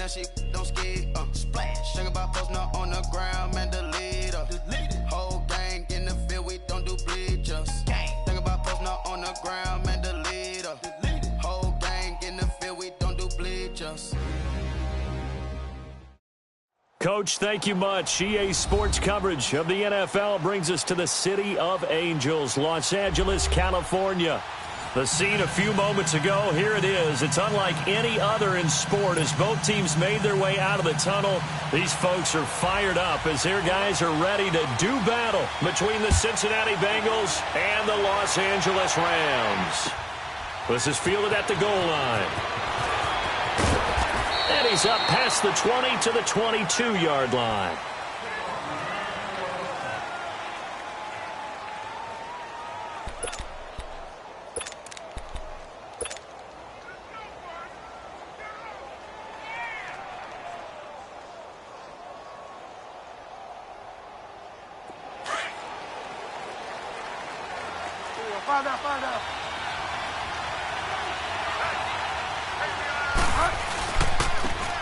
down, she don't skid. Splash. Think about posting up on the ground, man, delete her. Whole gang in the field, we don't do bleachers. Think about posting up on the ground, man, delete her. Whole gang in the field, we don't do bleachers. Coach, thank you much. EA Sports coverage of the NFL brings us to the City of Angels, Los Angeles, California. The scene a few moments ago, here it is. It's unlike any other in sport as both teams made their way out of the tunnel. These folks are fired up as their guys are ready to do battle between the Cincinnati Bengals and the Los Angeles Rams. This is fielded at the goal line. And he's up past the 20 to the 22-yard line.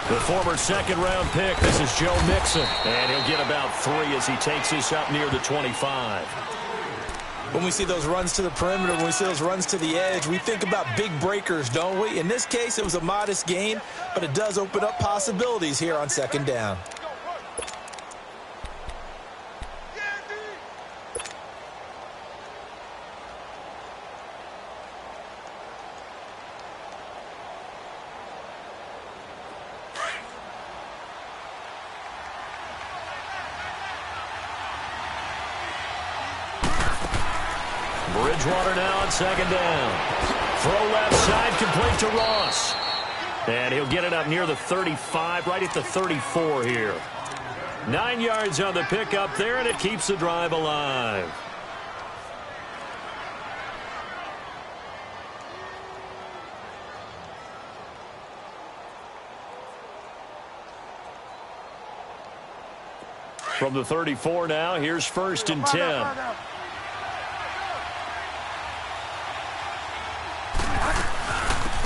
The former second-round pick, this is Joe Mixon. And he'll get about 3 as he takes this up near the 25. When we see those runs to the perimeter, when we see those runs to the edge, we think about big breakers, don't we? In this case, it was a modest gain, but it does open up possibilities here on second down. Bridgewater now on second down. Throw left side, complete to Ross. And he'll get it up near the 35, right at the 34 here. 9 yards on the pickup there, and it keeps the drive alive. From the 34 now, here's 1st and 10.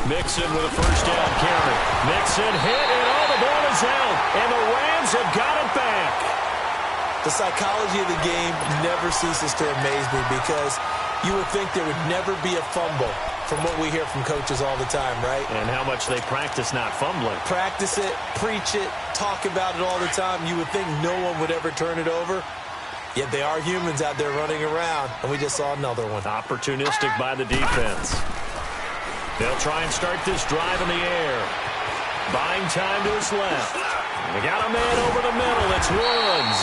Mixon with a first down carry. Mixon hit, and all the ball is out. And the Rams have got it back. The psychology of the game never ceases to amaze me because you would think there would never be a fumble from what we hear from coaches all the time, right? And how much they practice not fumbling. Practice it, preach it, talk about it all the time. You would think no one would ever turn it over. Yet they are humans out there running around, and we just saw another one. Opportunistic by the defense. They'll try and start this drive in the air. Buying time to his left. They got a man over the middle. It's Woods.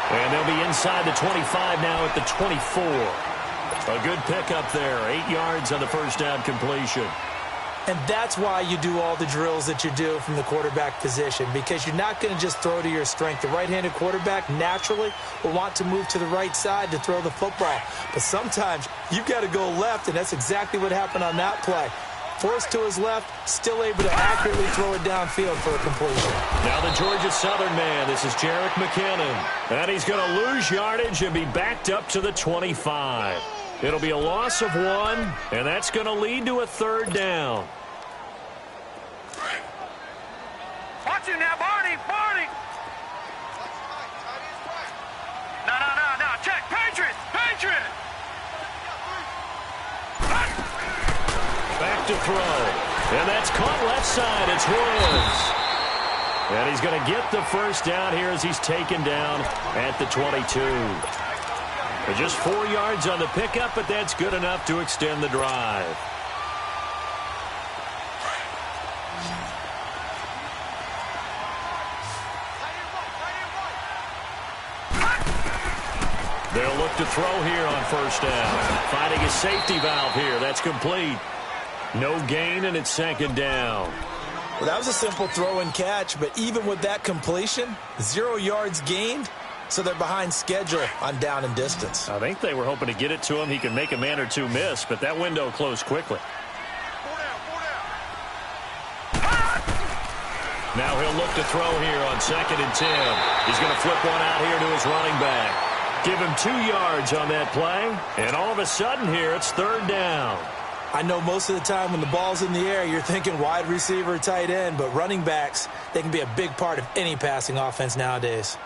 And they'll be inside the 25 now at the 24. A good pickup there. 8 yards on the first down completion. And that's why you do all the drills that you do from the quarterback position, because you're not going to just throw to your strength. The right-handed quarterback naturally will want to move to the right side to throw the football. But sometimes you've got to go left, and that's exactly what happened on that play. Forced to his left, still able to accurately throw it downfield for a completion. Now the Georgia Southern man, this is Jerick McKinnon. And he's going to lose yardage and be backed up to the 25. It'll be a loss of 1, and that's going to lead to a 3rd down. Watch him now, Barney, Barney. No. Check, Patriots. Back to throw. And that's caught left side. It's Woods. And he's going to get the first down here as he's taken down at the 22. Just 4 yards on the pickup, but that's good enough to extend the drive. They'll look to throw here on first down. Finding a safety valve here. That's complete. No gain, and it's 2nd down. Well, that was a simple throw and catch, but even with that completion, 0 yards gained, so they're behind schedule on down and distance. I think they were hoping to get it to him. He could make a man or two miss, but that window closed quickly. Now he'll look to throw here on 2nd and 10. He's going to flip one out here to his running back. Give him 2 yards on that play, and all of a sudden here it's 3rd down. I know most of the time when the ball's in the air, you're thinking wide receiver, tight end, but running backs, they can be a big part of any passing offense nowadays.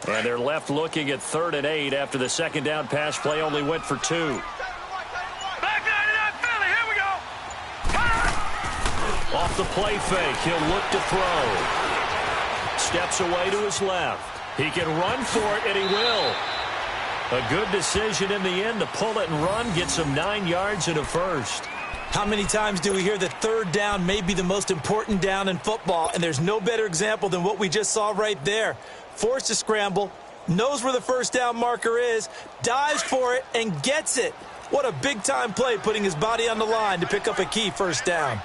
And they're left looking at 3rd and 8 after the second down pass play only went for 2. Back 99 Philly, here we go. Off the play fake, he'll look to throw. Steps away to his left. He can run for it, and he will. A good decision in the end to pull it and run, gets him 9 yards and a first. How many times do we hear that 3rd down may be the most important down in football, and there's no better example than what we just saw right there. Forced to scramble, knows where the first down marker is, dives for it, and gets it. What a big-time play, putting his body on the line to pick up a key first down.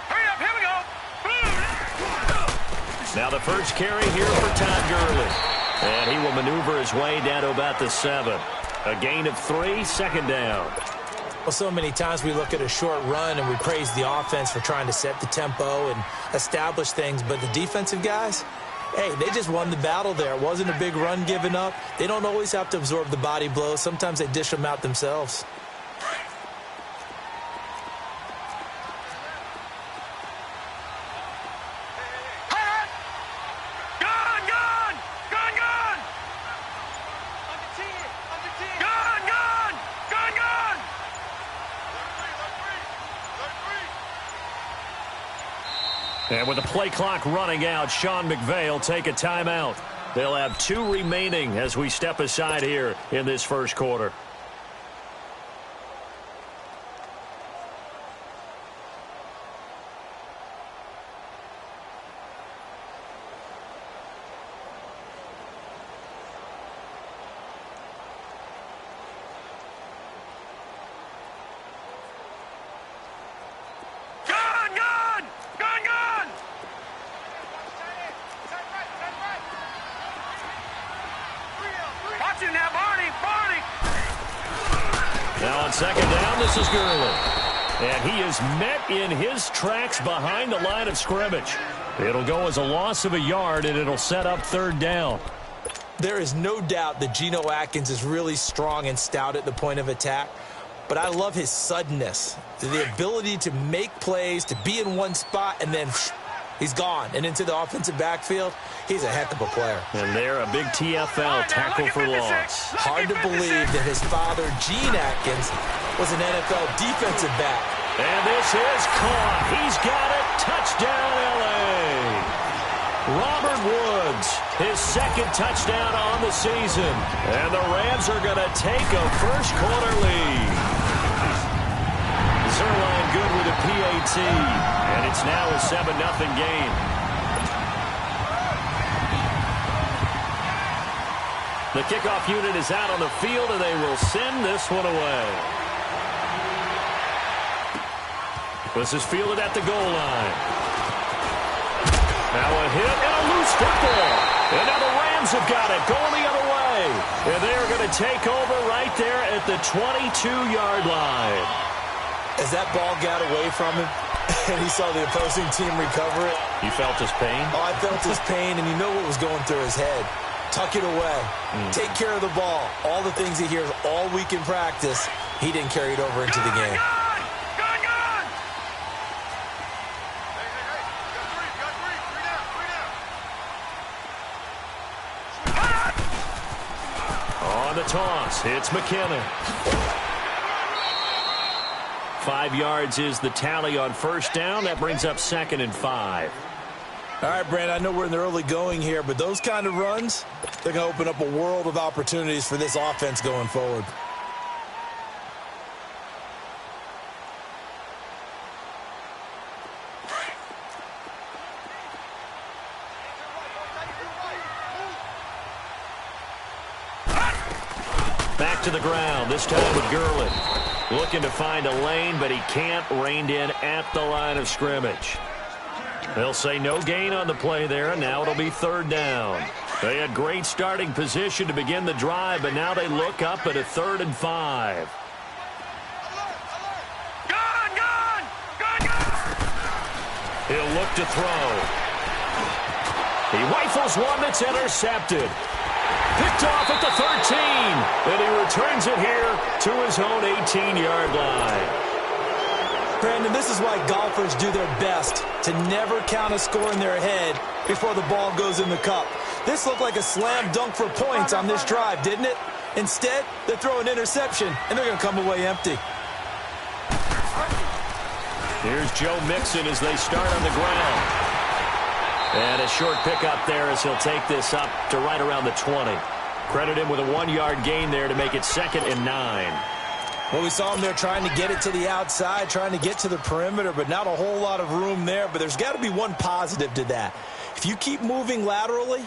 Hurry up, here we go. Now the first carry here for Todd Gurley. And he will maneuver his way down to about the 7. A gain of 3, second down. Well, so many times we look at a short run and we praise the offense for trying to set the tempo and establish things, but the defensive guys, hey, they just won the battle there. It wasn't a big run given up. They don't always have to absorb the body blows. Sometimes they dish them out themselves. And with the play clock running out, Sean McVay will take a timeout. They'll have 2 remaining as we step aside here in this first quarter. Now on second down, this is Gurley. And he is met in his tracks behind the line of scrimmage. It'll go as a loss of a yard, and it'll set up 3rd down. There is no doubt that Geno Atkins is really strong and stout at the point of attack. But I love his suddenness, the ability to make plays, to be in one spot, and then he's gone. And into the offensive backfield, he's a heck of a player. And there, a big TFL tackle for loss. Hard to believe that his father, Gene Atkins, was an NFL defensive back. And this is caught. He's got it. Touchdown, L.A. Robert Woods, his 2nd touchdown on the season. And the Rams are going to take a first-quarter lead. Zerline good with a PAT. And it's now a 7-0 game. The kickoff unit is out on the field, and they will send this one away. This is fielded at the goal line. Now a hit and a loose football. And now the Rams have got it, going the other way. And they are going to take over right there at the 22-yard line. As that ball got away from him, and he saw the opposing team recover it. You felt his pain? Oh, I felt his pain, and you know what was going through his head. Tuck it away. Take care of the ball. All the things he hears all week in practice, he didn't carry it over into the game. On the toss, it's McKinnon. 5 yards is the tally on first down. That brings up 2nd and 5. All right, Brand, I know we're in the early going here, but those kind of runs, they're going to open up a world of opportunities for this offense going forward. Back to the ground, this time with Gurley. Looking to find a lane, but he can't. Reined in at the line of scrimmage. They'll say no gain on the play there, and now it'll be 3rd down. They had great starting position to begin the drive, but now they look up at a 3rd and 5. He'll look to throw. He rifles one that's intercepted. Picked off at the 13. And he returns it here to his own 18-yard line. Brandon, this is why golfers do their best to never count a score in their head before the ball goes in the cup. This looked like a slam dunk for points on this drive, didn't it? Instead, they throw an interception, and they're going to come away empty. Here's Joe Mixon as they start on the ground. And a short pickup there as he'll take this up to right around the 20. Credit him with a 1-yard gain there to make it 2nd and 9. Well, we saw him there trying to get it to the outside, trying to get to the perimeter, but not a whole lot of room there. But there's got to be one positive to that. If you keep moving laterally,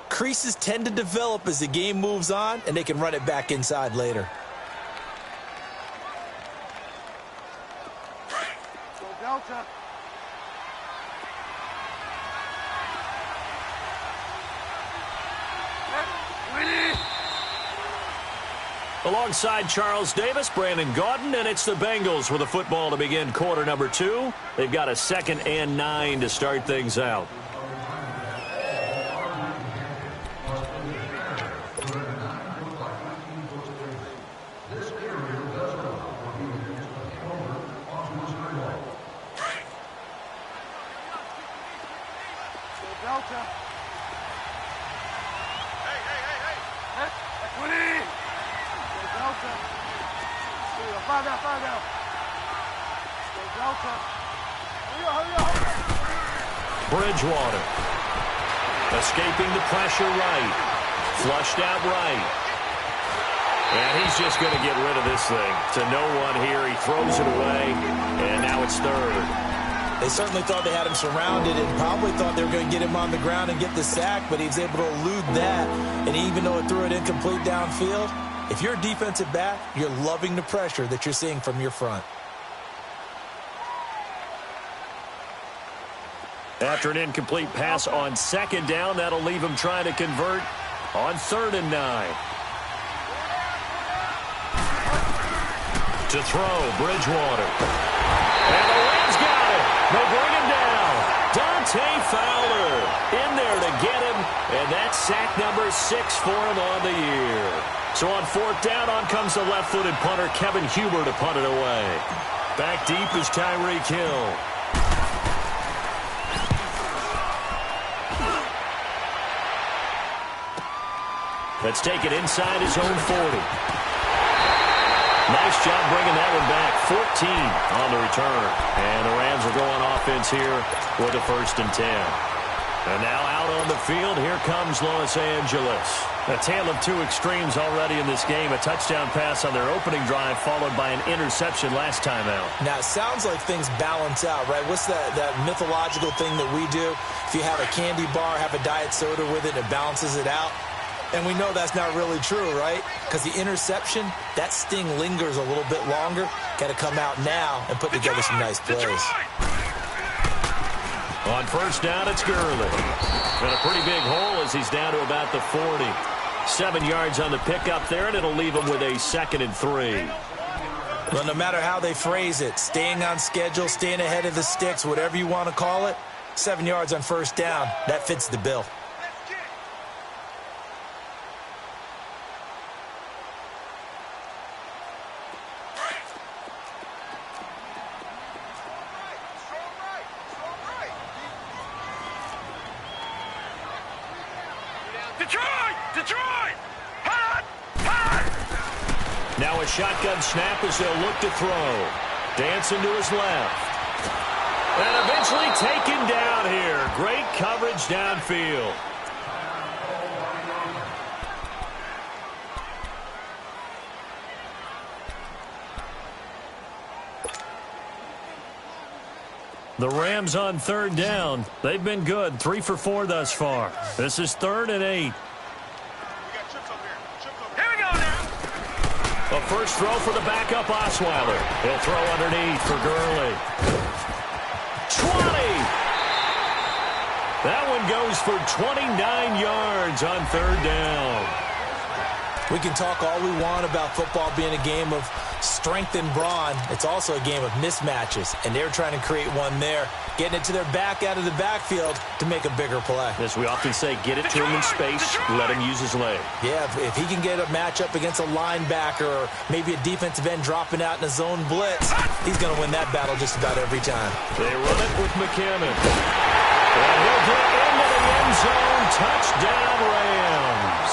creases tend to develop as the game moves on, and they can run it back inside later. Go Delta. Alongside Charles Davis, Brandon Gaudin, and it's the Bengals with the football to begin quarter number 2. They've got a 2nd and 9 to start things out. Delta. Hey. 20. Delta. Find out. Delta. Hurry up. Bridgewater. Escaping the pressure right. Flushed out right. And he's just going to get rid of this thing. To no one here. He throws it away. And now it's 3rd. They certainly thought they had him surrounded and probably thought they were going to get him on the ground and get the sack, but he was able to elude that. And even though it threw it incomplete downfield, if you're a defensive back, you're loving the pressure that you're seeing from your front. After an incomplete pass on 2nd down, that'll leave him trying to convert on 3rd and 9. To throw, Bridgewater. And the Rams got it. They bring him down. Dante Fowler in there to get him, and that's sack number 6 for him on the year. So on 4th down, on comes the left-footed punter, Kevin Huber, to punt it away. Back deep is Tyreek Hill. Let's take it inside his own 40. Nice job bringing that one back. 14 on the return. And the Rams are going offense here with a 1st and 10. And now out on the field, here comes Los Angeles. A tale of 2 extremes already in this game. A touchdown pass on their opening drive followed by an interception last time out. Now, it sounds like things balance out, right? What's that mythological thing that we do? If you have a candy bar, have a diet soda with it, it balances it out. And we know that's not really true, right? Because the interception, that sting lingers a little bit longer. Got to come out now and put together some nice plays. On 1st down, it's Gurley. And a pretty big hole as he's down to about the 40. 7 yards on the pickup there, and it'll leave him with a 2nd and 3. Well, no matter how they phrase it, staying on schedule, staying ahead of the sticks, whatever you want to call it, 7 yards on 1st down, that fits the bill. Detroit! Now a shotgun snap as they'll look to throw. Dancing to his left. And eventually taken down here. Great coverage downfield. The Rams on 3rd down. They've been good. 3 for 4 thus far. This is 3rd and 8. A first throw for the backup Osweiler. He'll throw underneath for Gurley. 20. That one goes for 29 yards on third down. We can talk all we want about football being a game of strength and brawn. It's also a game of mismatches, and they're trying to create one there, getting it to their back out of the backfield to make a bigger play. As we often say, get it to him in space, let him use his leg. Yeah, if he can get a matchup against a linebacker or maybe a defensive end dropping out in a zone blitz, he's going to win that battle just about every time. They run it with McCammon. And he'll get into the end zone. Touchdown, Rams.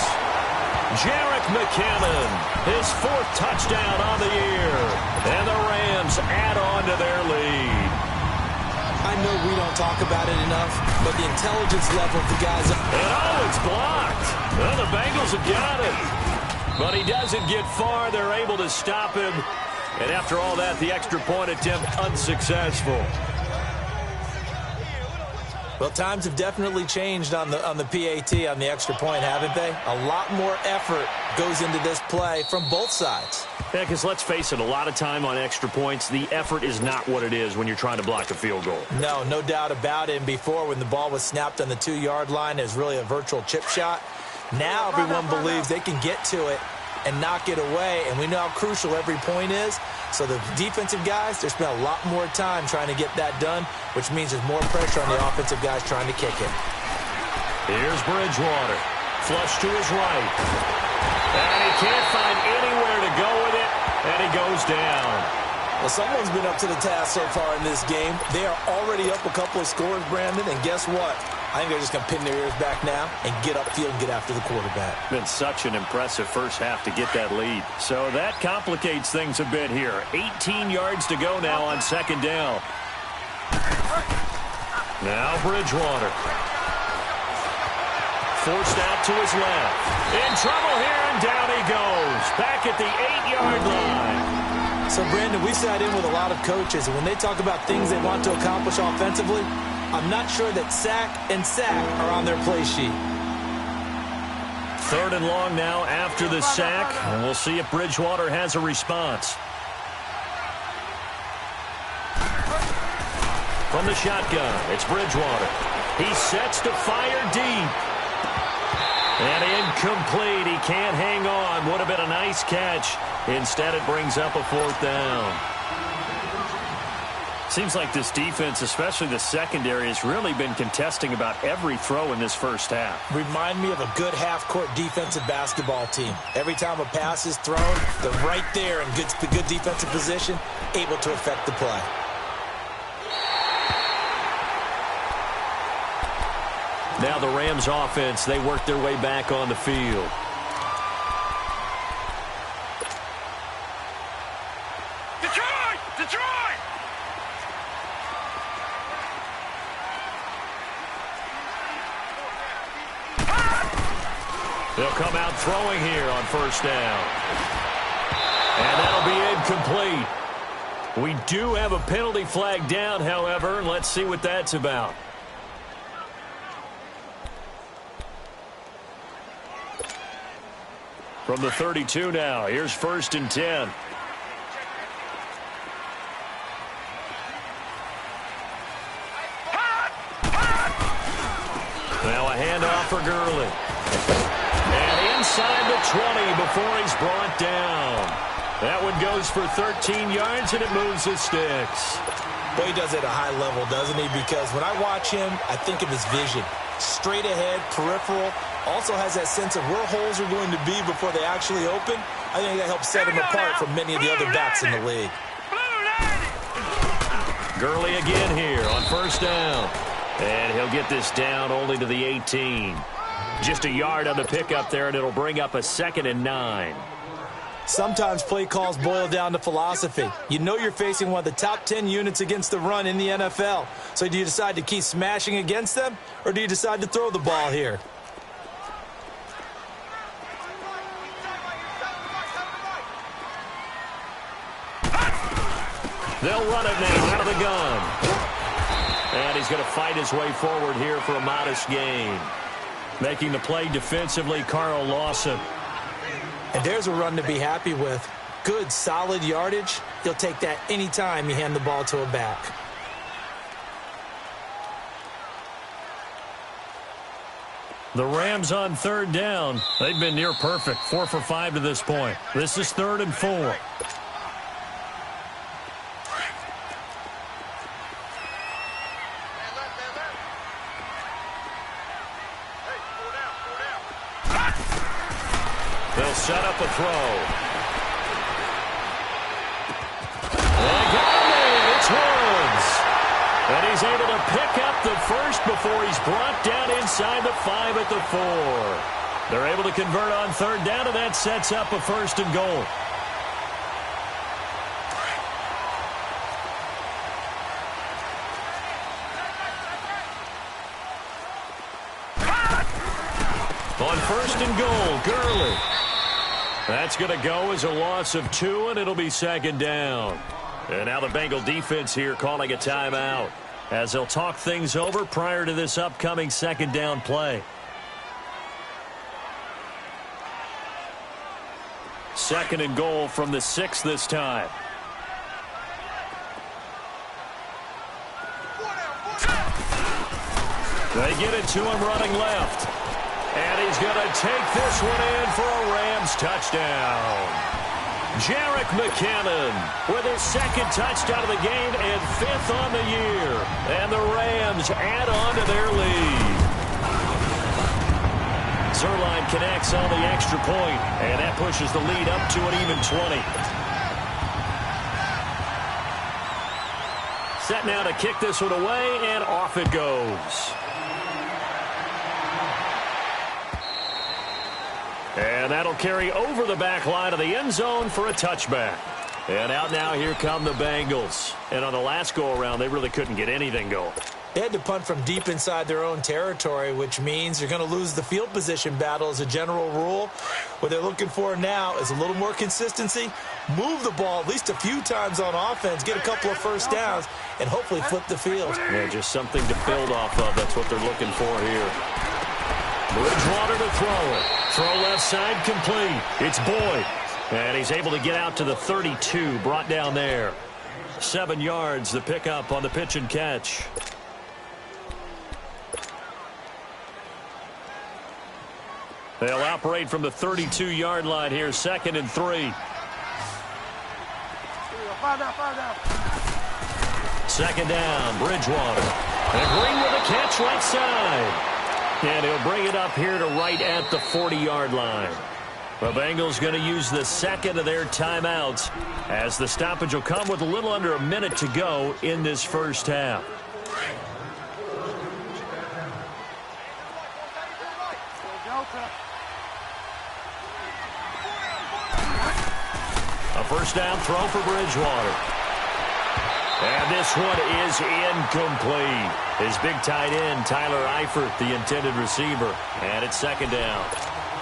Jarek McCammon, his 4th touchdown on the year. And the Rams add on to their lead. I know we don't talk about it enough, but the intelligence level of the guys... And it's blocked. Well, the Bengals have got it. But he doesn't get far. They're able to stop him. And after all that, the extra point attempt unsuccessful. Well, times have definitely changed on the PAT, on the extra point, haven't they? A lot more effort goes into this play from both sides. Yeah, because let's face it, a lot of time on extra points, the effort is not what it is when you're trying to block a field goal. No doubt about it. And before, when the ball was snapped on the 2-yard line, it was really a virtual chip shot. Now everyone believes they can get to it and knock it away, and we know how crucial every point is. So the defensive guys, they spend a lot more time trying to get that done, which means there's more pressure on the offensive guys trying to kick it. Here's Bridgewater. Flush to his right. And he can't find anywhere to go with it, and he goes down. Well, someone's been up to the task so far in this game. They are already up a couple of scores, Brandon, and guess what? I think they're just going to pin their ears back now and get upfield and get after the quarterback. Been such an impressive first half to get that lead. So that complicates things a bit here. 18 yards to go now on second down. Now Bridgewater. Forced out to his left. In trouble here, and down he goes. Back at the 8-yard line. So, Brandon, we sat in with a lot of coaches, and when they talk about things they want to accomplish offensively, I'm not sure that sack and sack are on their play sheet. 3rd and long now after the sack, and we'll see if Bridgewater has a response. From the shotgun, it's Bridgewater. He sets to fire deep. And incomplete. He can't hang on. Would have been a nice catch. Instead, it brings up a 4th down. Seems like this defense, especially the secondary, has really been contesting about every throw in this first half. Remind me of a good half-court defensive basketball team. Every time a pass is thrown, they're right there in good defensive position, able to affect the play. Now the Rams offense, they work their way back on the field. Detroit! They'll come out throwing here on first down. And that'll be incomplete. We do have a penalty flag down, however. Let's see what that's about. From the 32 now, here's 1st and 10. Now a handoff for Gurley. And inside the 20 before he's brought down. That one goes for 13 yards, and it moves the sticks. Boy, he does it at a high level, doesn't he? Because when I watch him, I think of his vision. Straight ahead, peripheral. Also has that sense of where holes are going to be before they actually open. I think that helps set him apart from many of the other backs in the league. Gurley again here on first down. And he'll get this down only to the 18. Just a yard on the pickup there, and it'll bring up a 2nd and 9. Sometimes play calls boil down to philosophy. You know you're facing one of the top 10 units against the run in the NFL. So do you decide to keep smashing against them, or do you decide to throw the ball here? They'll run it now out of the gun. And he's going to fight his way forward here for a modest gain. Making the play defensively, Carl Lawson. And there's a run to be happy with. Good, solid yardage. He'll take that anytime you hand the ball to a back. The Rams on third down. They've been near perfect, 4 for 5 to this point. This is 3rd and 4. They'll set up a throw. They got him in. It's Woods. And he's able to pick up the first before he's brought down inside the 5 at the 4. They're able to convert on third down, and that sets up a 1st and goal. On 1st and goal, Gurley. That's going to go as a loss of 2, and it'll be 2nd down. And now the Bengal defense here calling a timeout as they'll talk things over prior to this upcoming 2nd down play. 2nd and goal from the 6 this time. They get it to him running left. And he's going to take this one in for a Rams touchdown. Jerick McKinnon with his 2nd touchdown of the game and 5th on the year. And the Rams add on to their lead. Zerline connects on the extra point, and that pushes the lead up to an even 20. Set now to kick this one away, and off it goes. And that'll carry over the back line of the end zone for a touchback. And out now, here come the Bengals. And on the last go-around, they really couldn't get anything going. They had to punt from deep inside their own territory, which means you're going to lose the field position battle as a general rule. What they're looking for now is a little more consistency, move the ball at least a few times on offense, get a couple of first downs, and hopefully flip the field. Yeah, just something to build off of. That's what they're looking for here. Bridgewater to throw it. Throw left side complete. It's Boyd. And he's able to get out to the 32, brought down there. 7 yards, the pickup on the pitch and catch. They'll operate from the 32-yard line here, 2nd and 3. 2nd down, Bridgewater. And Green with a catch right side. And he'll bring it up here to right at the 40-yard line. The Bengals going to use the 2nd of their timeouts as the stoppage will come with a little under a minute to go in this first half. A first down throw for Bridgewater. And this one is incomplete. His big tight end, Tyler Eifert, the intended receiver. And it's 2nd down.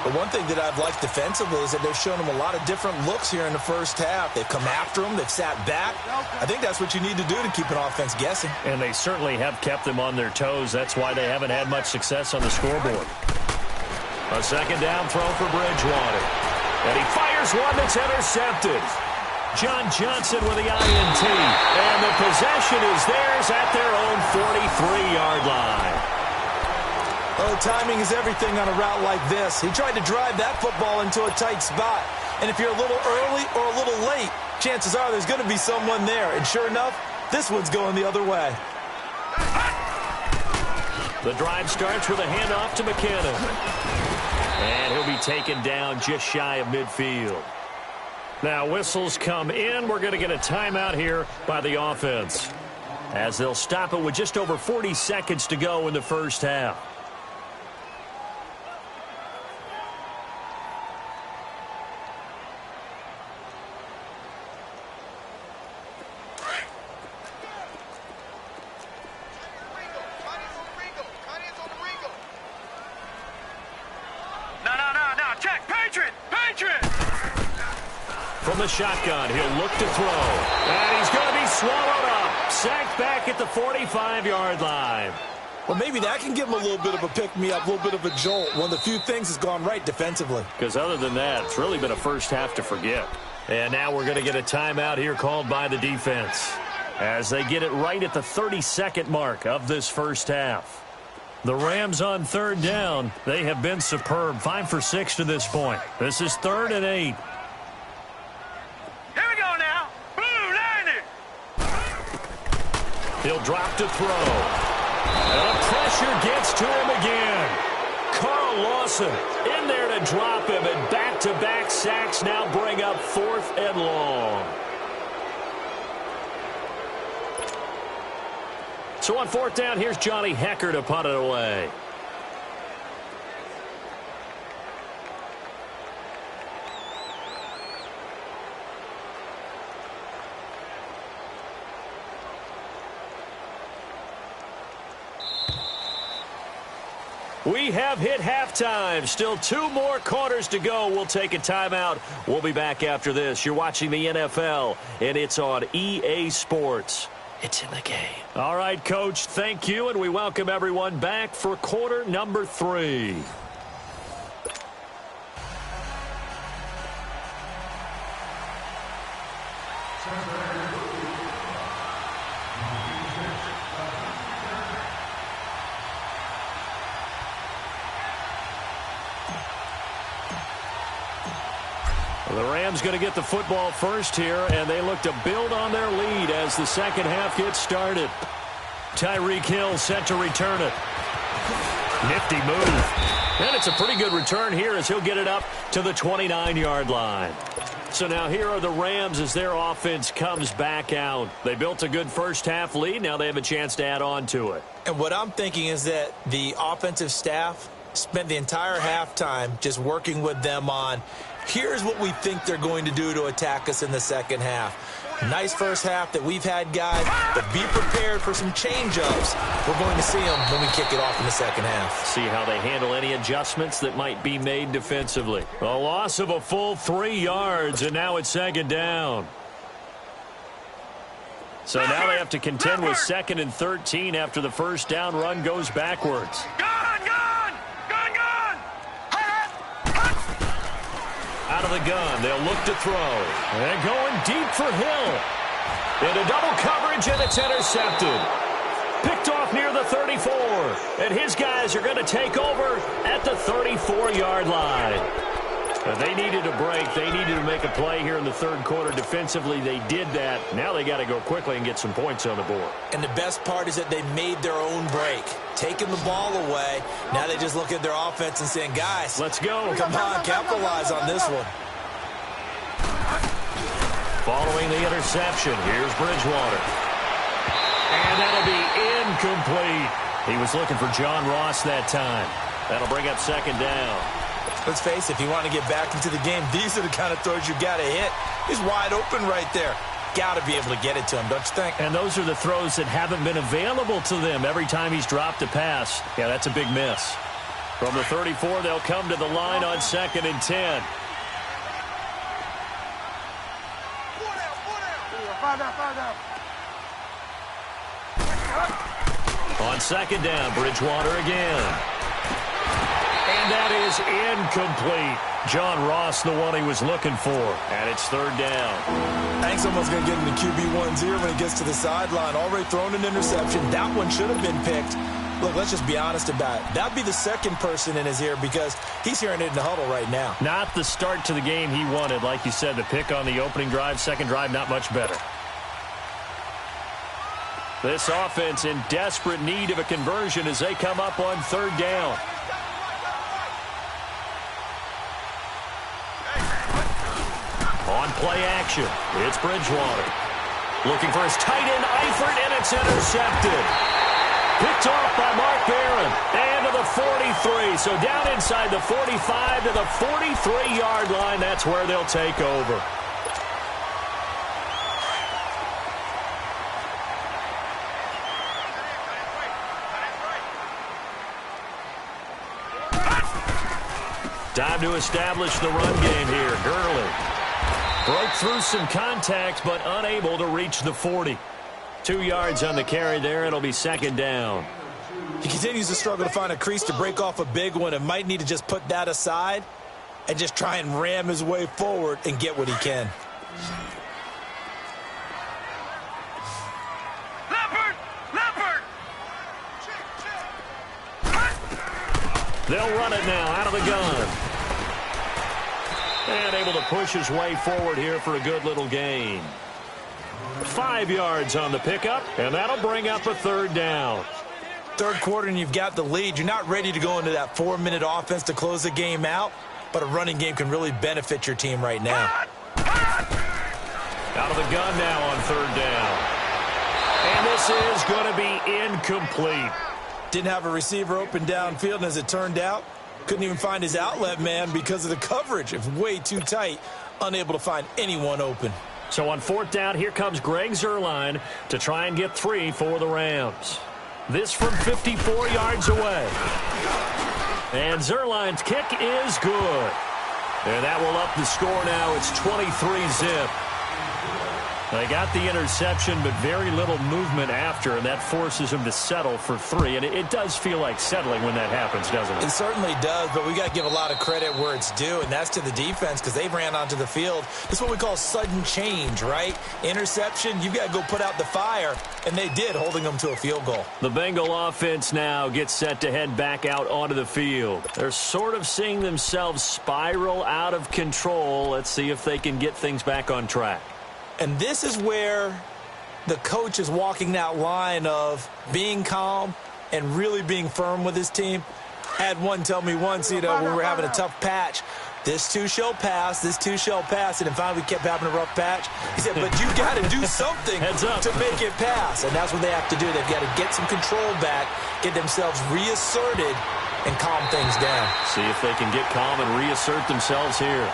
The one thing that I've liked defensively is that they've shown him a lot of different looks here in the first half. They've come after him. They've sat back. I think that's what you need to do to keep an offense guessing. And they certainly have kept them on their toes. That's why they haven't had much success on the scoreboard. A 2nd down throw for Bridgewater. And he fires one that's intercepted. John Johnson with the INT. And the possession is theirs at their own 43-yard line. Oh, timing is everything on a route like this. He tried to drive that football into a tight spot. And if you're a little early or a little late, chances are there's going to be someone there. And sure enough, this one's going the other way. The drive starts with a handoff to McKinnon. And he'll be taken down just shy of midfield. Now whistles come in. We're going to get a timeout here by the offense, as they'll stop it with just over 40 seconds to go in the first half. From the shotgun, he'll look to throw. And he's going to be swallowed up. Sacked back at the 45-yard line. Well, maybe that can give him a little bit of a pick-me-up, a little bit of a jolt. One of the few things has gone right defensively. Because other than that, it's really been a first half to forget. And now we're going to get a timeout here called by the defense, as they get it right at the 32nd mark of this first half. The Rams on third down. They have been superb. 5 for 6 to this point. This is 3rd and 8. Here we go now. Blue 90. He'll drop to throw. And the pressure gets to him again. Carl Lawson in there to drop him, and back-to-back sacks now bring up 4th and long. So on 4th down, here's Johnny Hecker to punt it away. We have hit halftime. Still 2 more quarters to go. We'll take a timeout. We'll be back after this. You're watching the NFL, and it's on EA Sports. It's in the game. All right, Coach, thank you, and we welcome everyone back for quarter number 3. The Rams going to get the football first here, and they look to build on their lead as the second half gets started. Tyreek Hill set to return it. Nifty move. And it's a pretty good return here as he'll get it up to the 29-yard line. So now here are the Rams as their offense comes back out. They built a good first half lead. Now they have a chance to add on to it. And what I'm thinking is that the offensive staff spent the entire halftime just working with them on, here's what we think they're going to do to attack us in the second half. Nice first half that we've had, guys, but be prepared for some change-ups. We're going to see them when we kick it off in the second half. See how they handle any adjustments that might be made defensively. A loss of a full 3 yards, and now it's second down. So now they have to contend with 2nd and 13 after the first down run goes backwards. Out of the gun, they'll look to throw. And going deep for Hill. Into double coverage, and it's intercepted. Picked off near the 34. And his guys are going to take over at the 34-yard line. But they needed a break. They needed to make a play here in the third quarter. Defensively, they did that. Now they got to go quickly and get some points on the board. And the best part is that they made their own break. Taking the ball away. Now they just look at their offense and saying, guys, let's go. Come on, capitalize on this one. Following the interception, here's Bridgewater. And that'll be incomplete. He was looking for John Ross that time. That'll bring up second down. Let's face it, if you want to get back into the game, these are the kind of throws you got to hit. He's wide open right there. Got to be able to get it to him, don't you think? And those are the throws that haven't been available to them every time he's dropped a pass. Yeah, that's a big miss. From the 34, they'll come to the line on 2nd and 10. On 2nd down, Bridgewater again. And that is incomplete. John Ross, the one he was looking for. And it's 3rd down. Hank's almost going to get into QB1-0 when he gets to the sideline. Already thrown an interception. That one should have been picked. Look, let's just be honest about it. That'd be the second person in his ear because he's hearing it in the huddle right now. Not the start to the game he wanted. Like you said, the pick on the opening drive, second drive, not much better. This offense in desperate need of a conversion as they come up on 3rd down. On play action, it's Bridgewater. Looking for his tight end, Eifert, and it's intercepted. Picked off by Mark Barron. And to the 43. So down inside the 45 to the 43-yard line. That's where they'll take over. Time to establish the run game here. Gurley broke through some contact, but unable to reach the 40. 2 yards on the carry there. It'll be 2nd down. He continues to struggle to find a crease to break off a big one and might need to just put that aside and just try and ram his way forward and get what he can. Leopard! Leopard! They'll run it now out of the gun. And able to push his way forward here for a good little gain. 5 yards on the pickup, and that'll bring up a third down. Third quarter and you've got the lead. You're not ready to go into that 4-minute offense to close the game out, but a running game can really benefit your team right now. Out of the gun now on third down. And this is going to be incomplete. Didn't have a receiver open downfield, and as it turned out, couldn't even find his outlet man because of the coverage. It was way too tight, unable to find anyone open. So on fourth down, here comes Greg Zuerlein to try and get 3 for the Rams. This from 54 yards away. And Zuerlein's kick is good. And that will up the score now. It's 23-zip. They got the interception, but very little movement after, and that forces him to settle for 3. And it does feel like settling when that happens, doesn't it? It certainly does, but we got to give a lot of credit where it's due, and that's to the defense because they ran onto the field. This is what we call sudden change, right? Interception, you've got to go put out the fire, and they did, holding them to a field goal. The Bengal offense now gets set to head back out onto the field. They're sort of seeing themselves spiral out of control. Let's see if they can get things back on track. And this is where the coach is walking that line of being calm and really being firm with his team. I had one tell me once, when we were having a tough patch, this too shall pass, this too shall pass, and then finally we kept having a rough patch. He said, but you got to do something to make it pass, and that's what they have to do. They've got to get some control back, get themselves reasserted, and calm things down. See if they can get calm and reassert themselves here.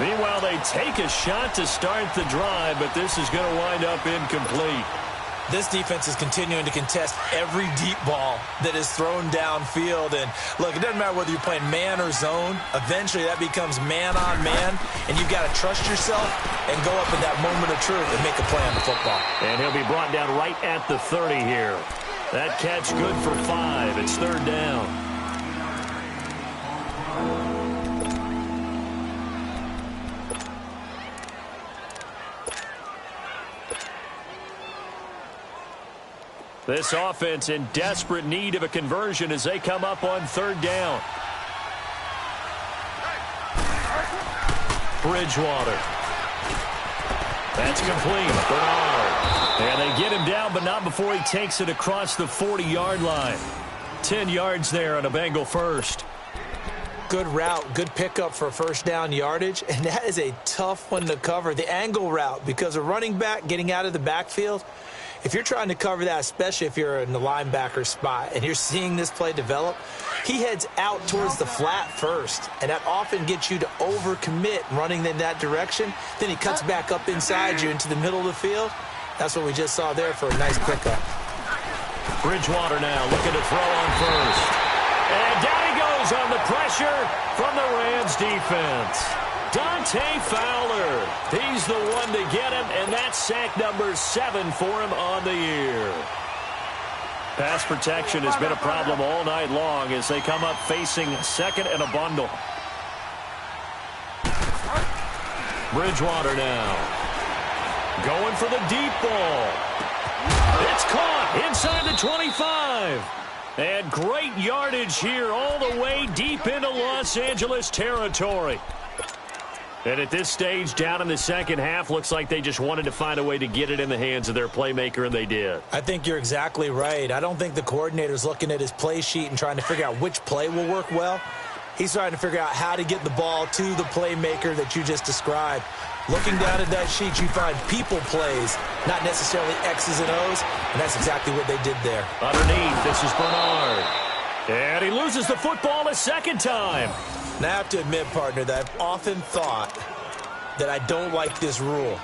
Meanwhile, they take a shot to start the drive, but this is going to wind up incomplete. This defense is continuing to contest every deep ball that is thrown downfield. And, look, it doesn't matter whether you're playing man or zone. Eventually, that becomes man-on-man, and you've got to trust yourself and go up in that moment of truth and make a play on the football. And he'll be brought down right at the 30 here. That catch good for 5. It's third down. This offense in desperate need of a conversion as they come up on third down. Bridgewater. That's complete. Bernard. And they get him down, but not before he takes it across the 40-yard line. 10 yards there on a Bengal first. Good route, good pickup for first down yardage, and that is a tough one to cover. The angle route, because a running back getting out of the backfield, if you're trying to cover that, especially if you're in the linebacker spot and you're seeing this play develop, he heads out towards the flat first, and that often gets you to overcommit running in that direction. Then he cuts back up inside you into the middle of the field. That's what we just saw there for a nice pickup. Bridgewater now looking to throw on first. And down he goes on the pressure from the Rams defense. Dante Fowler, he's the one to get him, and that's sack number 7 for him on the year. Pass protection has been a problem all night long as they come up facing second and a bundle. Bridgewater now. Going for the deep ball. It's caught inside the 25. And great yardage here all the way deep into Los Angeles territory. And at this stage, down in the second half, looks like they just wanted to find a way to get it in the hands of their playmaker, and they did. I think you're exactly right. I don't think the coordinator's looking at his play sheet and trying to figure out which play will work well. He's trying to figure out how to get the ball to the playmaker that you just described. Looking down at that sheet, you find people plays, not necessarily X's and O's, and that's exactly what they did there. Underneath, this is Bernard. And he loses the football a second time. And I have to admit, partner, that I've often thought that I don't like this rule,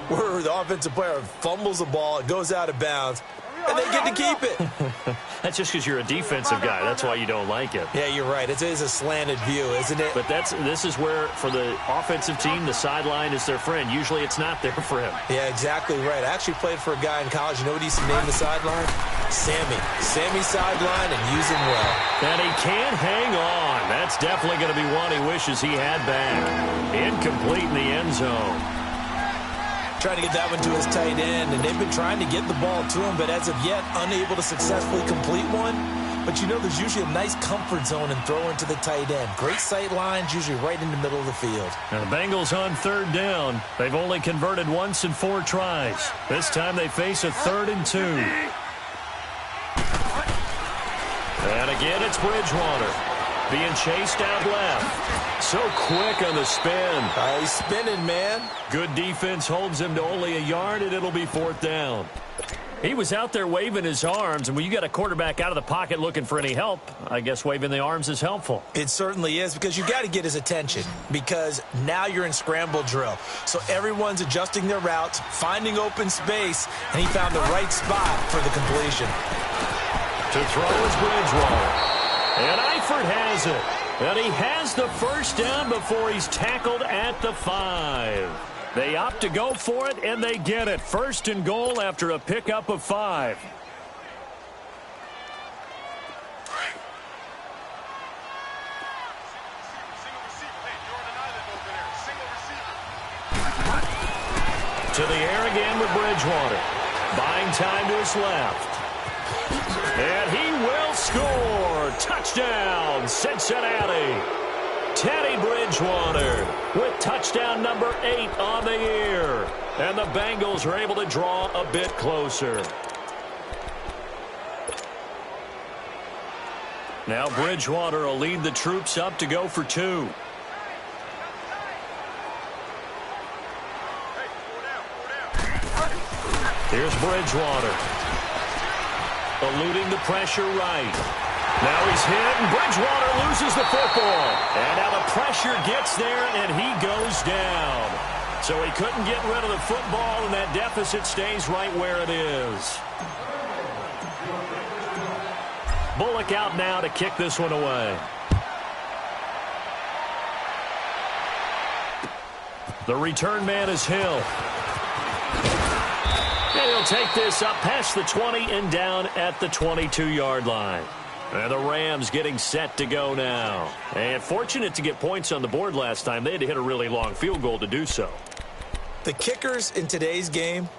where the offensive player fumbles the ball, it goes out of bounds, and they get to keep it. That's just because you're a defensive guy. That's why you don't like it. Yeah, you're right. It is a slanted view, isn't it? But this is where, for the offensive team, the sideline is their friend. Usually it's not there for him. Yeah, exactly right. I actually played for a guy in college. You know what he used to name the sideline? Sammy. Sammy sideline, and use him well. And he can't hang on. That's definitely going to be one he wishes he had back. Incomplete in the end zone. Trying to get that one to his tight end, and they've been trying to get the ball to him, but as of yet, unable to successfully complete one. but you know there's usually a nice comfort zone in throwing to the tight end. Great sight lines, usually right in the middle of the field. Now the Bengals on third down. They've only converted once in 4 tries. This time they face a 3rd and 2. And again, it's Bridgewater being chased out left. So quick on the spin. He's spinning, man. Good defense holds him to only a yard, and it'll be 4th down. He was out there waving his arms, and when you got a quarterback out of the pocket looking for any help, I guess waving the arms is helpful. It certainly is, because you got to get his attention, because now you're in scramble drill. So everyone's adjusting their routes, finding open space, and he found the right spot for the completion. To throw is Bridgewater. And Eifert has it. And he has the first down before he's tackled at the 5. They opt to go for it, and they get it. 1st and goal after a pickup of 5. To the air again with Bridgewater. Buying time to his left. And he will score. Touchdown, Cincinnati. Teddy Bridgewater with touchdown number 8 on the year. And the Bengals are able to draw a bit closer. Now Bridgewater will lead the troops up to go for 2. Here's Bridgewater. Eluding the pressure right. Now he's hit, and Bridgewater loses the football. And now the pressure gets there, and he goes down. So he couldn't get rid of the football, and that deficit stays right where it is. Bullock out now to kick this one away. The return man is Hill. And he'll take this up past the 20 and down at the 22-yard line. And the Rams getting set to go now. And fortunate to get points on the board last time. They had to hit a really long field goal to do so. The kickers in today's game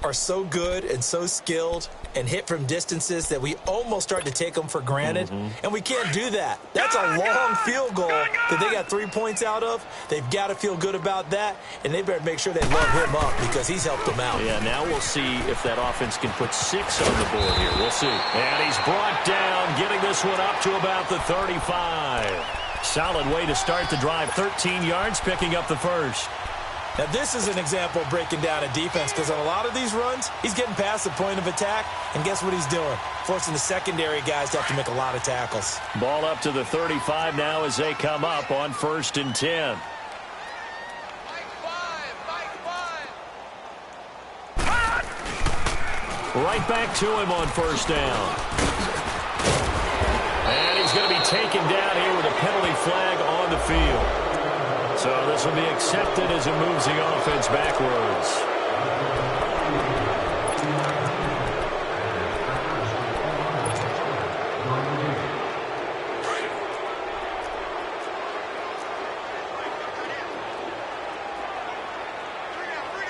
are so good and so skilled and hit from distances that we almost start to take them for granted. And we can't do that. That's a long field goal that they got 3 points out of. They've got to feel good about that, and they better make sure they load him up because he's helped them out. Yeah, now we'll see if that offense can put 6 on the board here. We'll see. And he's brought down, getting this one up to about the 35. Solid way to start the drive. 13 yards, picking up the first. Now, this is an example of breaking down a defense because on a lot of these runs, he's getting past the point of attack, and guess what he's doing? Forcing the secondary guys to have to make a lot of tackles. Ball up to the 35 now as they come up on 1st and 10. Right back to him on 1st down. And he's going to be taken down here with a penalty flag on the field. So this will be accepted as it moves the offense backwards.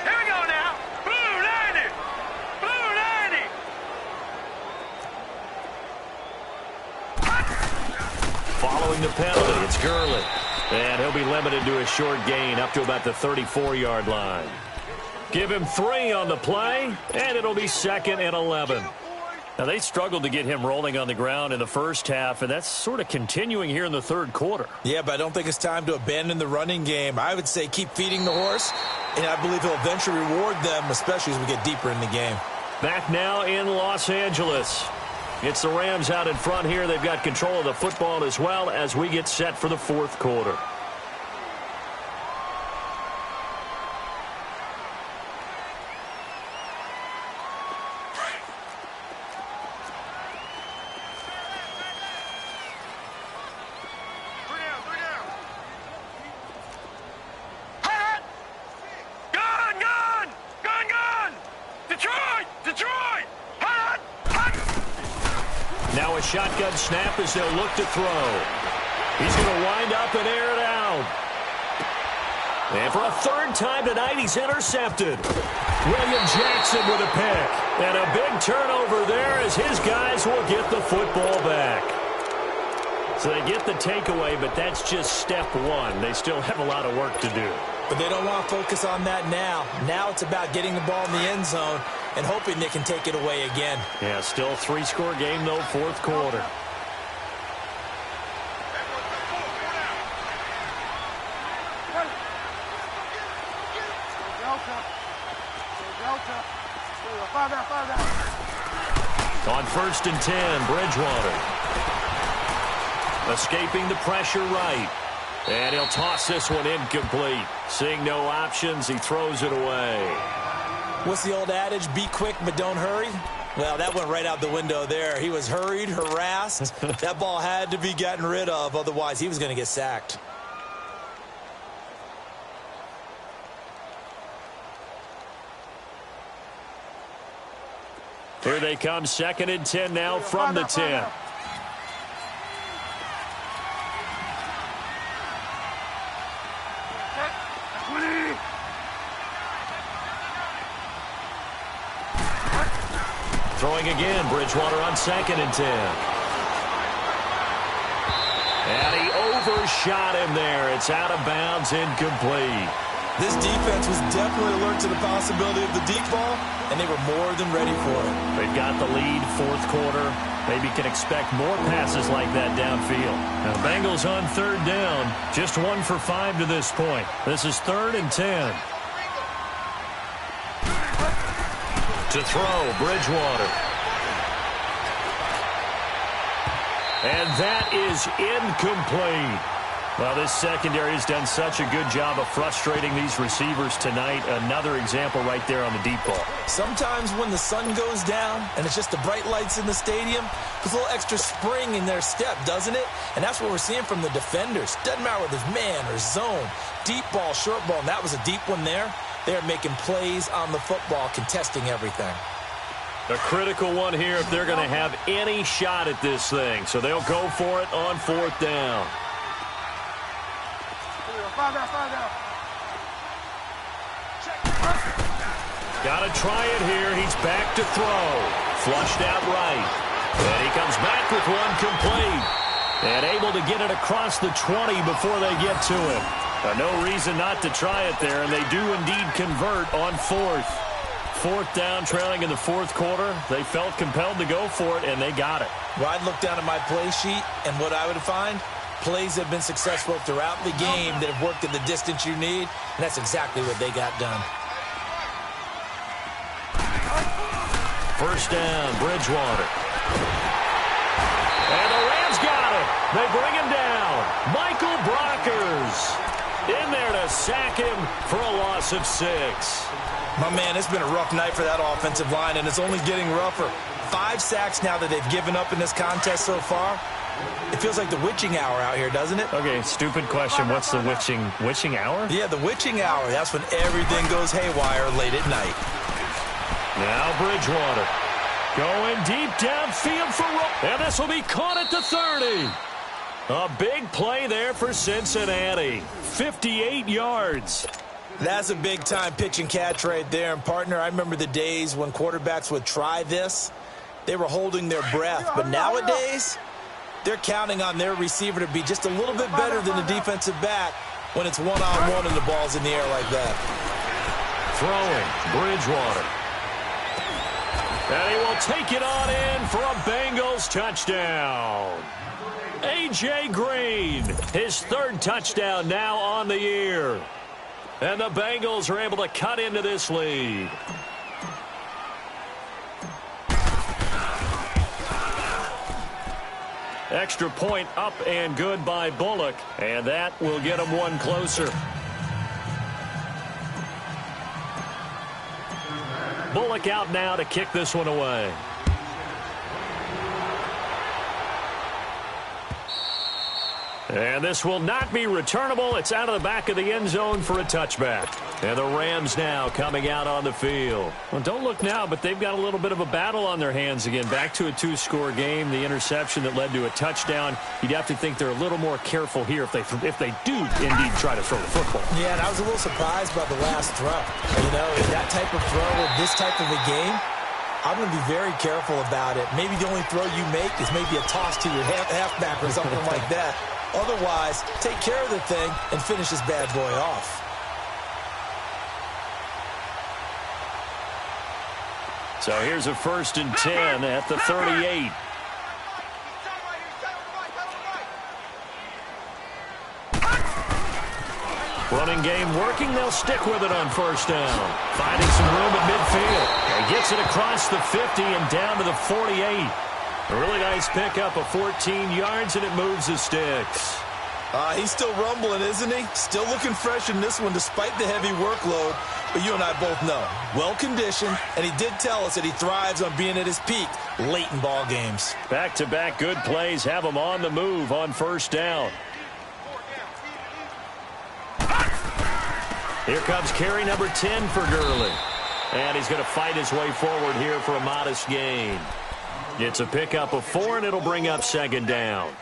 Here we go now. Blue 90. Blue 90. Following the penalty, it's Gurley. And he'll be limited to a short gain up to about the 34-yard line. Give him 3 on the play, and it'll be 2nd and 11. Now, they struggled to get him rolling on the ground in the first half, and that's sort of continuing here in the 3rd quarter. Yeah, but I don't think it's time to abandon the running game. I would say keep feeding the horse, and I believe he'll eventually reward them, especially as we get deeper in the game. Back now in Los Angeles. It's the Rams out in front here. They've got control of the football as well as we get set for the 4th quarter. Now a shotgun snap as they'll look to throw. He's going to wind up and air it out. And for a third time tonight, he's intercepted. William Jackson with a pick. And a big turnover there as his guys will get the football back. So they get the takeaway, but that's just step one. They still have a lot of work to do. But they don't want to focus on that now. Now it's about getting the ball in the end zone and hoping they can take it away again. Yeah, still a 3-score game, though, fourth quarter. On 1st and 10, Bridgewater. Escaping the pressure right. And he'll toss this one incomplete. Seeing no options, he throws it away. What's the old adage? Be quick, but don't hurry? Well, that went right out the window there. He was hurried, harassed. That ball had to be gotten rid of. Otherwise, he was going to get sacked. Here they come, 2nd and 10 now from the 10. Throwing again, Bridgewater on 2nd and 10. And he overshot him there. It's out of bounds, incomplete. This defense was definitely alert to the possibility of the deep ball, and they were more than ready for it. They've got the lead, fourth quarter. Maybe can expect more passes like that downfield. Now, Bengals on 3rd down. Just 1 for 5 to this point. This is 3rd and 10. To throw, Bridgewater. And that is incomplete. Well, this secondary has done such a good job of frustrating these receivers tonight. Another example right there on the deep ball. Sometimes when the sun goes down and it's just the bright lights in the stadium, there's a little extra spring in their step, doesn't it? And that's what we're seeing from the defenders. Doesn't matter whether it's man or zone, deep ball, short ball, and that was a deep one there. They're making plays on the football, contesting everything. A critical one here if they're going to have any shot at this thing. So they'll go for it on 4th down. Got to try it here. He's back to throw. Flushed out right. And he comes back with one complete. And able to get it across the 20 before they get to him. No reason not to try it there, and they do indeed convert on 4th. 4th down, trailing in the fourth quarter. They felt compelled to go for it, and they got it. Well, I'd look down at my play sheet, and what I would find, plays have been successful throughout the game that have worked at the distance you need, and that's exactly what they got done. 1st down, Bridgewater. And the Rams got it. They bring him down. Michael Brockers in there to sack him for a loss of 6. My man, it's been a rough night for that offensive line, and it's only getting rougher. 5 sacks now that they've given up in this contest so far. It feels like the witching hour out here, doesn't it? Okay, stupid question. What's the witching hour? Yeah, the witching hour. That's when everything goes haywire late at night. Now Bridgewater going deep downfield for and this will be caught at the 30. A big play there for Cincinnati. 58 yards. That's a big-time pitch and catch right there. And, partner, I remember the days when quarterbacks would try this. They were holding their breath. But nowadays, they're counting on their receiver to be just a little bit better than the defensive back when it's one-on-one and the ball's in the air like that. Throwing, Bridgewater. And he will take it on in for a Bengals touchdown. A.J. Green, his 3rd touchdown now on the year. And the Bengals are able to cut into this lead. Extra point up and good by Bullock. And that will get him one closer. Bullock out now to kick this one away. And this will not be returnable. It's out of the back of the end zone for a touchback. And the Rams now coming out on the field. Well, don't look now, but they've got a little bit of a battle on their hands again. Back to a two-score game. The interception that led to a touchdown. You'd have to think they're a little more careful here if they do indeed try to throw the football. Yeah, and I was a little surprised by the last throw. You know, that type of throw in this type of a game, I'm going to be very careful about it. Maybe the only throw you make is maybe a toss to your halfback or something like that. Otherwise, take care of the thing and finish this bad boy off. So here's a 1st and 10 at the 38. Running game working. They'll stick with it on 1st down. Finding some room at midfield. And gets it across the 50 and down to the 48. A really nice pickup of 14 yards, and it moves the sticks. He's still rumbling, isn't he? Still looking fresh in this one despite the heavy workload. But you and I both know, well-conditioned, and he did tell us that he thrives on being at his peak late in ball games. Back-to-back good plays have him on the move on 1st down. Here comes carry number 10 for Gurley. And he's going to fight his way forward here for a modest gain. It's a pickup of 4, and it'll bring up 2nd down.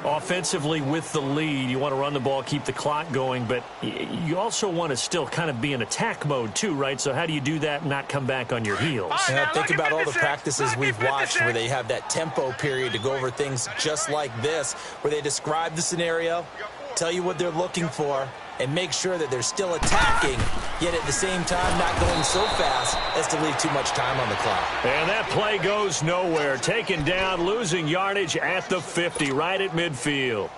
Offensively with the lead, you want to run the ball, keep the clock going, but you also want to still kind of be in attack mode too, right? So how do you do that and not come back on your heels? Yeah, think about all the practices we've watched where they have that tempo period to go over things just like this, where they describe the scenario, tell you what they're looking for, and make sure that they're still attacking, yet at the same time not going so fast as to leave too much time on the clock. And that play goes nowhere. Taken down, losing yardage at the 50, right at midfield.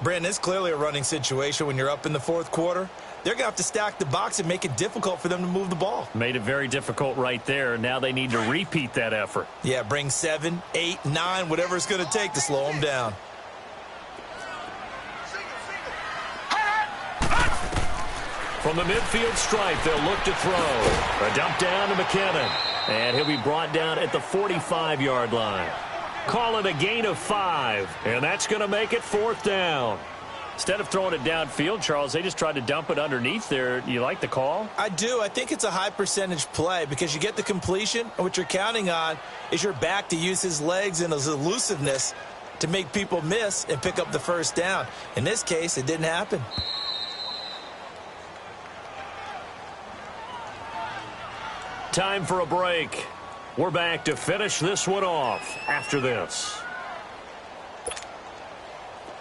Brandon, it's clearly a running situation when you're up in the 4th quarter. They're going to have to stack the box and make it difficult for them to move the ball. Made it very difficult right there. Now they need to repeat that effort. Yeah, bring 7, 8, 9, whatever it's going to take to slow them down. From the midfield stripe, they'll look to throw. A dump down to McKinnon. And he'll be brought down at the 45-yard line. Call it a gain of 5. And that's going to make it 4th down. Instead of throwing it downfield, Charles, they just tried to dump it underneath there. You like the call? I do. I think it's a high percentage play because you get the completion, and what you're counting on is your back to use his legs and his elusiveness to make people miss and pick up the 1st down. In this case, it didn't happen. Time for a break. We're back to finish this one off after this.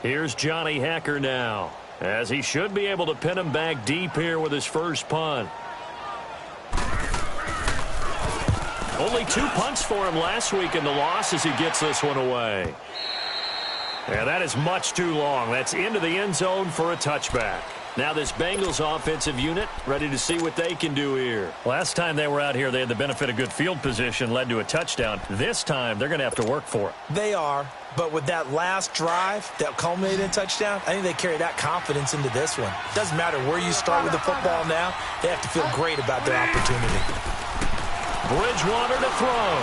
Here's Johnny Hecker now, as he should be able to pin him back deep here with his first punt. Only 2 punts for him last week in the loss as he gets this one away. And that is much too long. That's into the end zone for a touchback. Now this Bengals offensive unit ready to see what they can do here. Last time they were out here, they had the benefit of good field position, led to a touchdown. This time, they're going to have to work for it. They are, but with that last drive that culminated in touchdown, I think they carry that confidence into this one. Doesn't matter where you start with the football now, they have to feel great about their opportunity. Bridgewater to throw.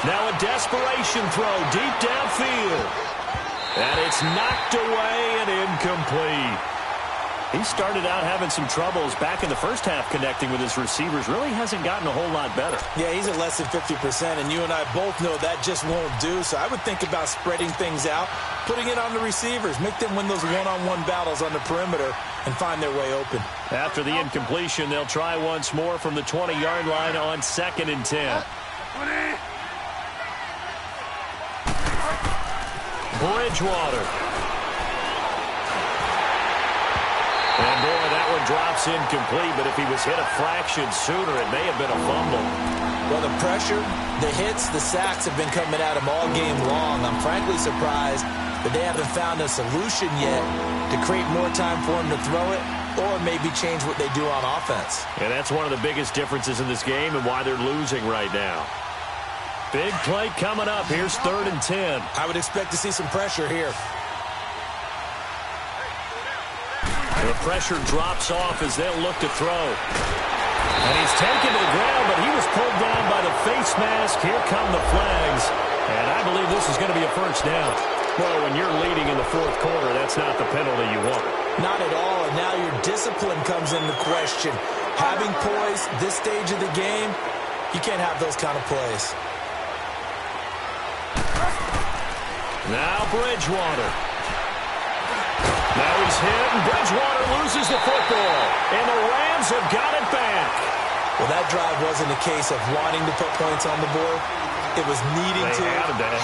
Now a desperation throw deep downfield. And it's knocked away and incomplete. He started out having some troubles back in the first half connecting with his receivers. Really hasn't gotten a whole lot better. Yeah, he's at less than 50%, and you and I both know that just won't do. So I would think about spreading things out, putting it on the receivers, make them win those one-on-one battles on the perimeter and find their way open. After the incompletion, they'll try once more from the 20-yard line on 2nd and 10. Bridgewater. And boy, that one drops incomplete, but if he was hit a fraction sooner, it may have been a fumble. Well, the pressure, the hits, the sacks have been coming at him all game long. I'm frankly surprised that they haven't found a solution yet to create more time for him to throw it or maybe change what they do on offense. And that's one of the biggest differences in this game and why they're losing right now. Big play coming up. Here's 3rd and 10. I would expect to see some pressure here. The pressure drops off as they'll look to throw. And he's taken to the ground, but he was pulled down by the face mask. Here come the flags. And I believe this is going to be a 1st down. Well, when you're leading in the fourth quarter, that's not the penalty you want. Not at all, and now your discipline comes into question. Having poise this stage of the game, you can't have those kind of plays. Now Bridgewater. Now he's hit, and Bridgewater loses the football. And the Rams have got it back. Well, that drive wasn't a case of wanting to put points on the board. It was needing to,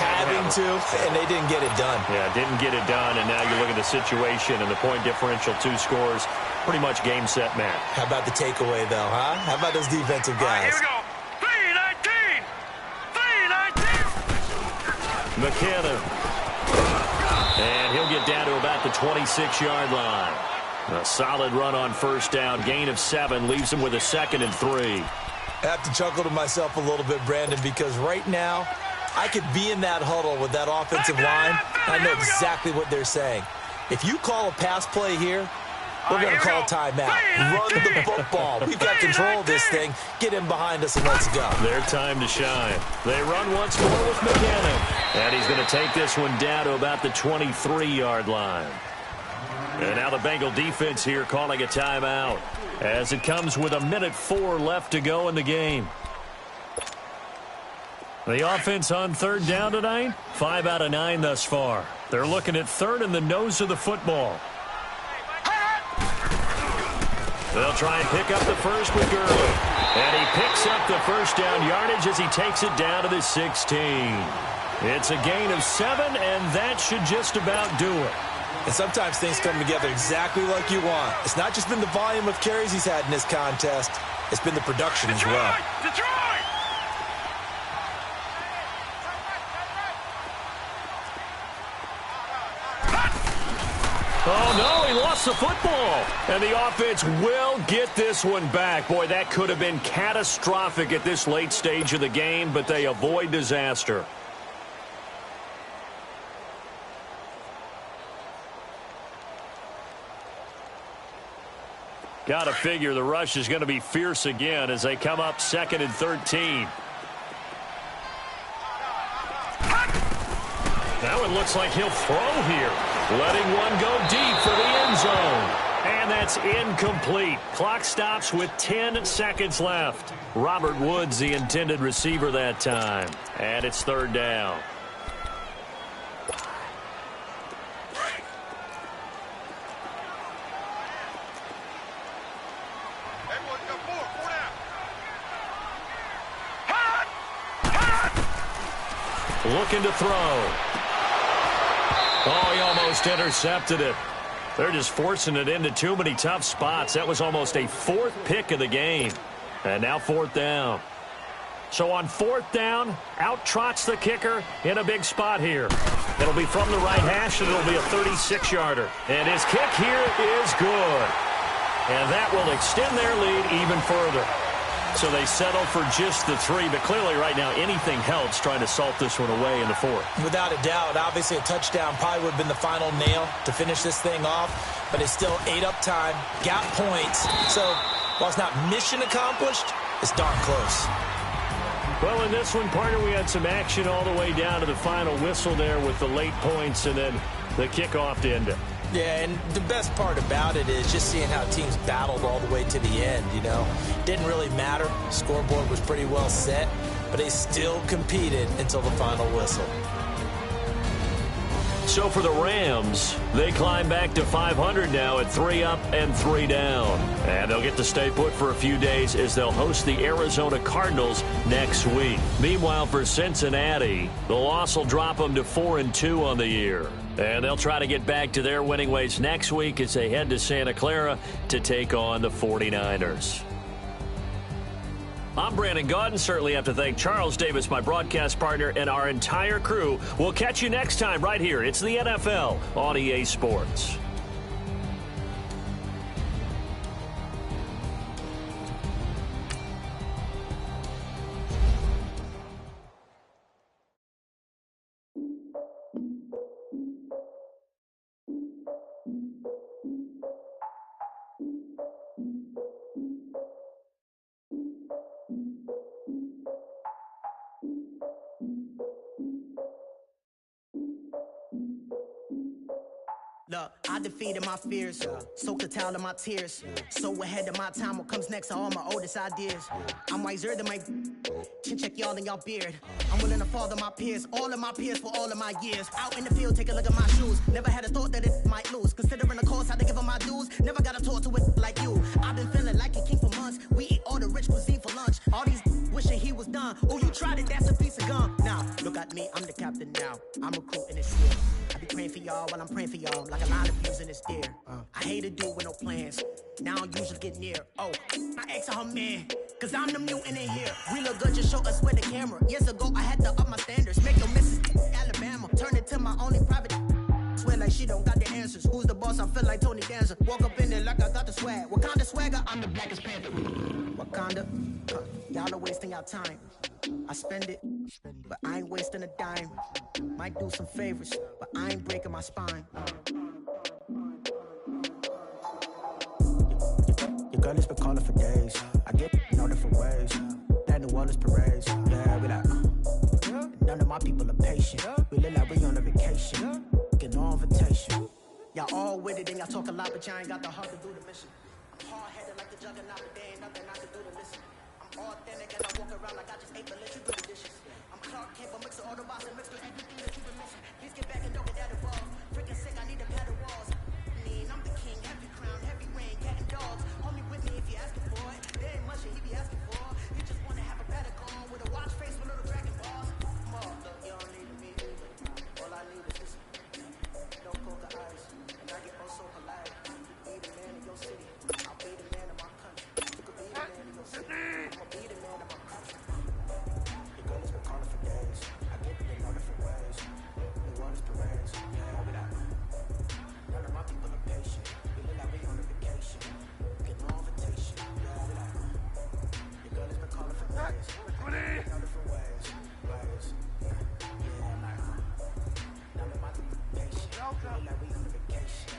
having to, and they didn't get it done. Yeah, didn't get it done, and now you look at the situation and the point differential, 2 scores, pretty much game, set, match. How about the takeaway, though, huh? How about those defensive guys? Here we go. 3-19. 3-19. McKinnon. And he'll get down to about the 26-yard line. A solid run on first down. Gain of 7 leaves him with a 2nd and 3. I have to chuckle to myself a little bit, Brandon, because right now I could be in that huddle with that offensive line, and I know exactly what they're saying. If you call a pass play here, we're going to call timeout. Run the football. We've got control of this thing. Get him behind us and let's go. Their time to shine. They run once more with McKinnon. And he's going to take this one down to about the 23-yard line. And now the Bengal defense here calling a timeout as it comes with 1:04 left to go in the game. The offense on third down tonight, 5 out of 9 thus far. They're looking at third in the nose of the football. They'll try and pick up the first with Gurley. And he picks up the first down yardage as he takes it down to the 16. It's a gain of 7, and that should just about do it. And sometimes things come together exactly like you want. It's not just been the volume of carries he's had in this contest. It's been the production as well. Detroit! Oh, no, he lost the football. And the offense will get this one back. Boy, that could have been catastrophic at this late stage of the game, but they avoid disaster. Got to figure the rush is going to be fierce again as they come up 2nd and 13. Now it looks like he'll throw here. Letting one go deep for the end zone. And that's incomplete. Clock stops with 10 seconds left. Robert Woods, the intended receiver that time. And it's third down. Looking to throw. Oh, he almost intercepted it. They're just forcing it into too many tough spots. That was almost a 4th pick of the game. And now 4th down. So on 4th down, out trots the kicker in a big spot here. It'll be from the right hash, and it'll be a 36-yarder. And his kick here is good. And that will extend their lead even further. So they settle for just the 3, but clearly right now anything helps trying to salt this one away in the 4th. Without a doubt, obviously a touchdown probably would have been the final nail to finish this thing off, but it's still ate up time, got points. So while it's not mission accomplished, it's darn close. Well, in this one, partner, we had some action all the way down to the final whistle there with the late points and then the kickoff to end it. Yeah, and the best part about it is just seeing how teams battled all the way to the end, you know. Didn't really matter. Scoreboard was pretty well set, but they still competed until the final whistle. So for the Rams, they climb back to 500 now at 3 up and 3 down. And they'll get to stay put for a few days as they'll host the Arizona Cardinals next week. Meanwhile, for Cincinnati, the loss will drop them to 4-2 on the year. And they'll try to get back to their winning ways next week as they head to Santa Clara to take on the 49ers. I'm Brandon Gaudin. Certainly have to thank Charles Davis, my broadcast partner, and our entire crew. We'll catch you next time right here. It's the NFL on EA Sports. Look, I defeated my fears, soaked a towel in my tears. So ahead of my time, what comes next are all my oldest ideas. I'm wiser than my chin check y'all in y'all beard. I'm willing to father my peers, all of my peers for all of my years. Out in the field, take a look at my shoes. Never had a thought that it might lose. Considering the cost, had to give them my dues. Never got a talk to it like you. I've been feeling like a king for months. We eat all the rich cuisine for lunch. All these wishing he was done. Oh, you tried it, that's a piece of gum. Now, look at me, I'm the captain now. I'm recruiting this year. I be praying for y'all while I'm praying for y'all. Like a line of views in this deer. I hate a dude with no plans. Now I don't usually get near. Oh, my ex her man. Cause I'm the mutant in here. We look good, just show us where the camera. Years ago, I had to up my standards. Make no misses, Alabama. Turn it to my only private. Swear like she don't got the answers. Who's the boss? I feel like Tony Danza. Walk up in there like I got the swag. Wakanda swagger, I'm the blackest panther. Wakanda, y'all are wasting your time. I spend it, but I ain't wasting a dime. Might do some favors, but I ain't breaking my spine. Your girl has been calling for days. I get in all different ways. That New Orleans parades. Yeah, we like. None of my people are patient. We live like we on a vacation. Get no invitation. Y'all all with it and y'all talk a lot, but y'all ain't got the heart to do the mission. I'm hard-headed like the juggernaut, but there ain't nothing I can do to listen. I'm authentic and I walk around like I just ate, but let you do the dishes. I'm Clark Kent, but mix of all the boss and mix with everything that you've been missing. Please get back and don't get that involved. Freaking sick, I need to pad the walls. I'm the king, heavy crown, heavy rain, cat and dogs. Hold me with me if you're asking for it. There ain't much that he be asking for. You just wanna have a paddock on with a watch face with little dragon balls. More, look, you don't need me either. All I need is this. No poker eyes, and I get oh so polite. Be the man in your city. I'll be the man of my country. You could be the man in your city. I'ma be the man of my country. Your girl has been calling for days. I get it in all different ways. New Orleans parades. Yeah, we like. None of my people are patient. We look like we on a vacation. Get no invitation. Yeah, we like. Your girl has been calling for days. In all different ways. Yeah, I'm like. None of my people are patient. We look like we on a vacation.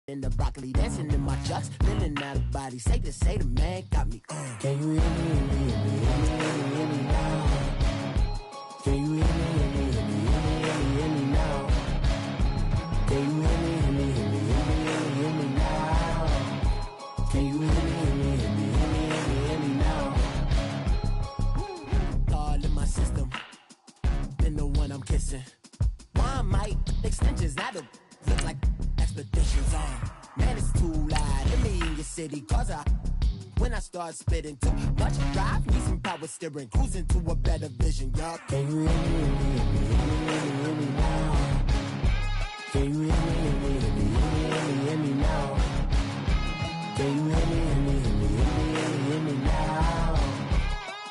in the broccoli, dancing in my chucks, feeling out of body. Say the man got me. Can you hear me, hear me now? Can you hear me, hear me now? Can you hear me, hear me now? Can you hear me, hear me now? All in my system, been the one I'm kissing. Why might extensions now to look like expeditions on? Man, it's too loud in me in your city, cause when I start spitting too much drive, need some power steering, cruising to a better vision, y'all. Can you hear me, hear me now? Can you hear me, hear me now? Can you hear me, hear me now?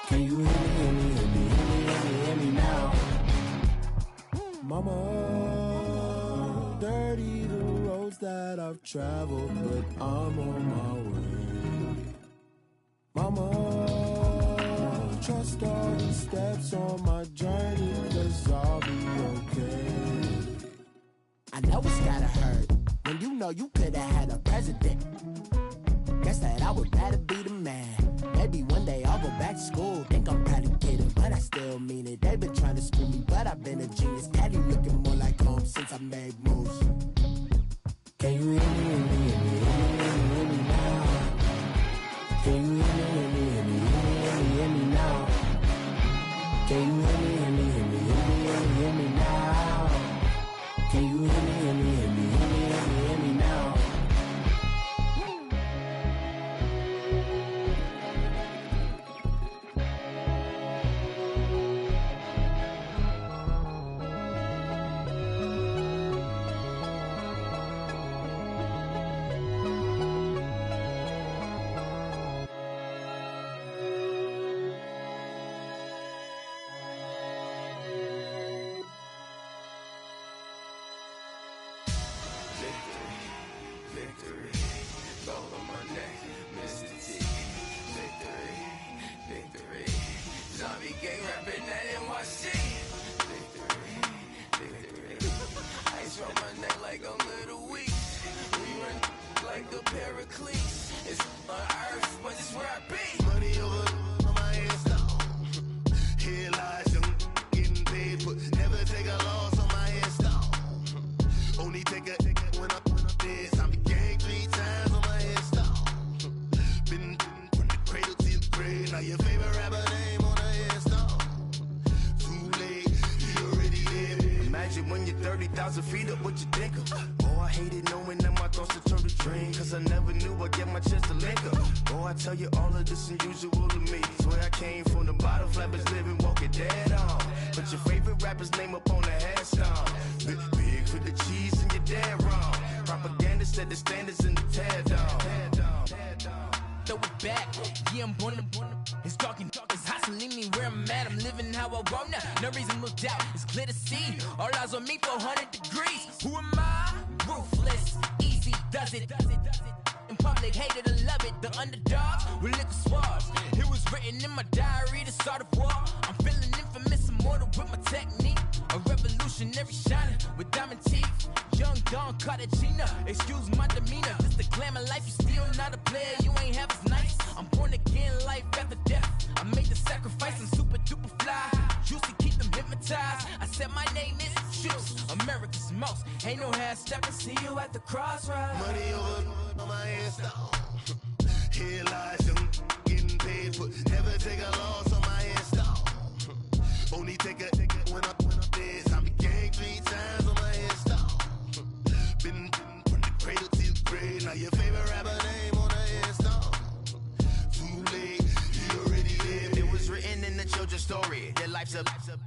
Can you hear me, hear me now? Mama, dirty the roads that I've traveled, but I'm on my way. Mama, trust all the steps on my journey, 'cause I'll be okay. I know it's gotta hurt when you know you could've had a president. Guess that I would rather be the man. Maybe one day I'll go back to school. Think I'm probably kidding, but I still mean it. They've been trying to school me, but I've been a genius. Daddy looking more like home since I made moves. Can you hear me, hear me now? Can you hear me, hear me now? Can you hear me, hear me now? Can you hear me, hear me now?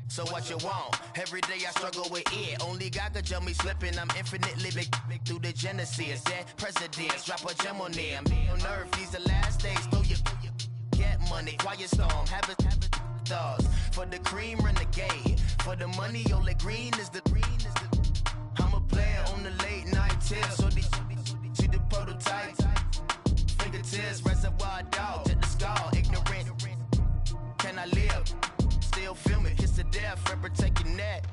So what you want? Every day I struggle with it. Only God could tell me slipping. I'm infinitely big through the genesis. Dead presidents, drop a gem on them. On earth, these the last days. Throw your get money, quiet storm. Have it thoughts. For the cream, renegade. For the money, only green is the. I'm a player on the late night tips. So these see the prototype. Fingertips, reservoir dog to the skull. Ignorant. Can I live? Still film it, kiss to death, forever taking that.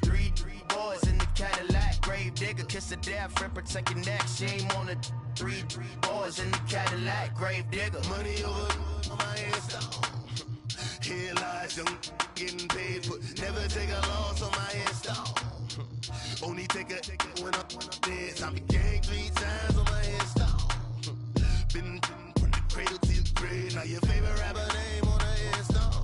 Three boys in the Cadillac. grave digger, kiss the death, friend, protect your neck. Shame on the 3 boys in the Cadillac, grave digger. Money over my headstone. Here lies young getting paid for. Never take a loss on my headstone. Only take a when I'm dead. Time to gang 3 times on my headstone. Been from the cradle to the grave. Now your favorite rapper name on the headstone.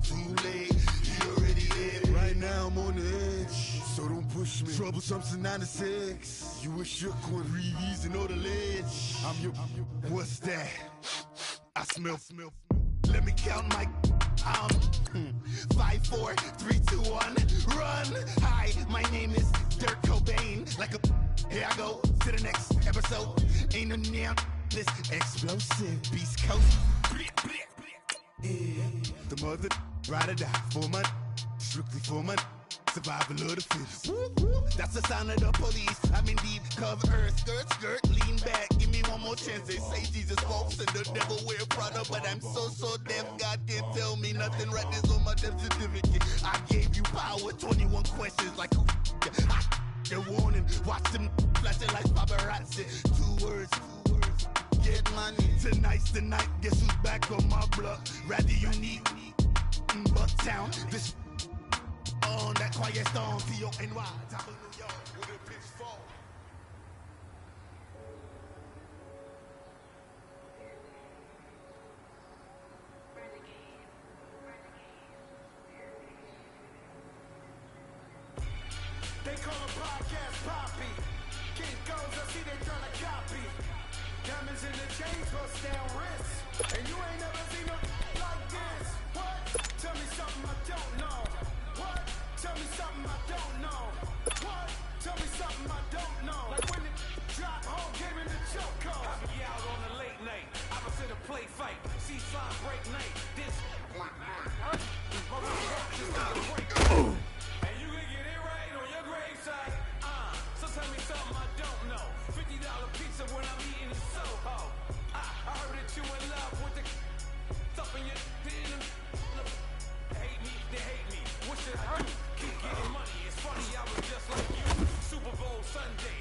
Too late, he already dead. Right now I'm on the edge, so don't push me. Troublesome to 96. You a shook one, Reeves and all the ledge. I'm your. What's that? I smell. Let me count my. 5, 4, 3, 2, 1, run. Hi, my name is Dirk Cobain. Like a. Here I go to the next episode. Ain't no damn this explosive Beast Coast. Yeah. The mother ride or die for my. Strictly for my. Survival of the fittest. That's the sound of the police. I'm indeed cover earth, skirt, lean back. Give me one more chance. They say Jesus walks and the devil wear Prada, but I'm so deaf. God can't tell me nothing. Right this on my death certificate. I gave you power. 21 questions like who? They're warning. Watch them flashing like paparazzi. 2 words. Get money. Tonight's the night. Guess who's back on my block? Rather unique. Bucktown. This. On that quiet storm, T-O-N-Y, top of New York, with a pitchfork. They call a podcast Poppy. King goes, I see they tryna copy. Diamonds in the chains, bust down wrists. And you ain't never seen no like this. What? Tell me something I don't know. What? Tell me something I don't know. What? Tell me something I don't know. Like when it drop home, came in the choke. I be out on a late night. Opposite a play fight. See sign break night. This. And you can get it right on your gravesite. So tell me something I don't know. $50 pizza when I'm eating in Soho. I heard that you in love with the stuff in your dinner. Hate me, they hate me. What should I do? Keep getting money. It's funny, I was just like you. Super Bowl Sunday.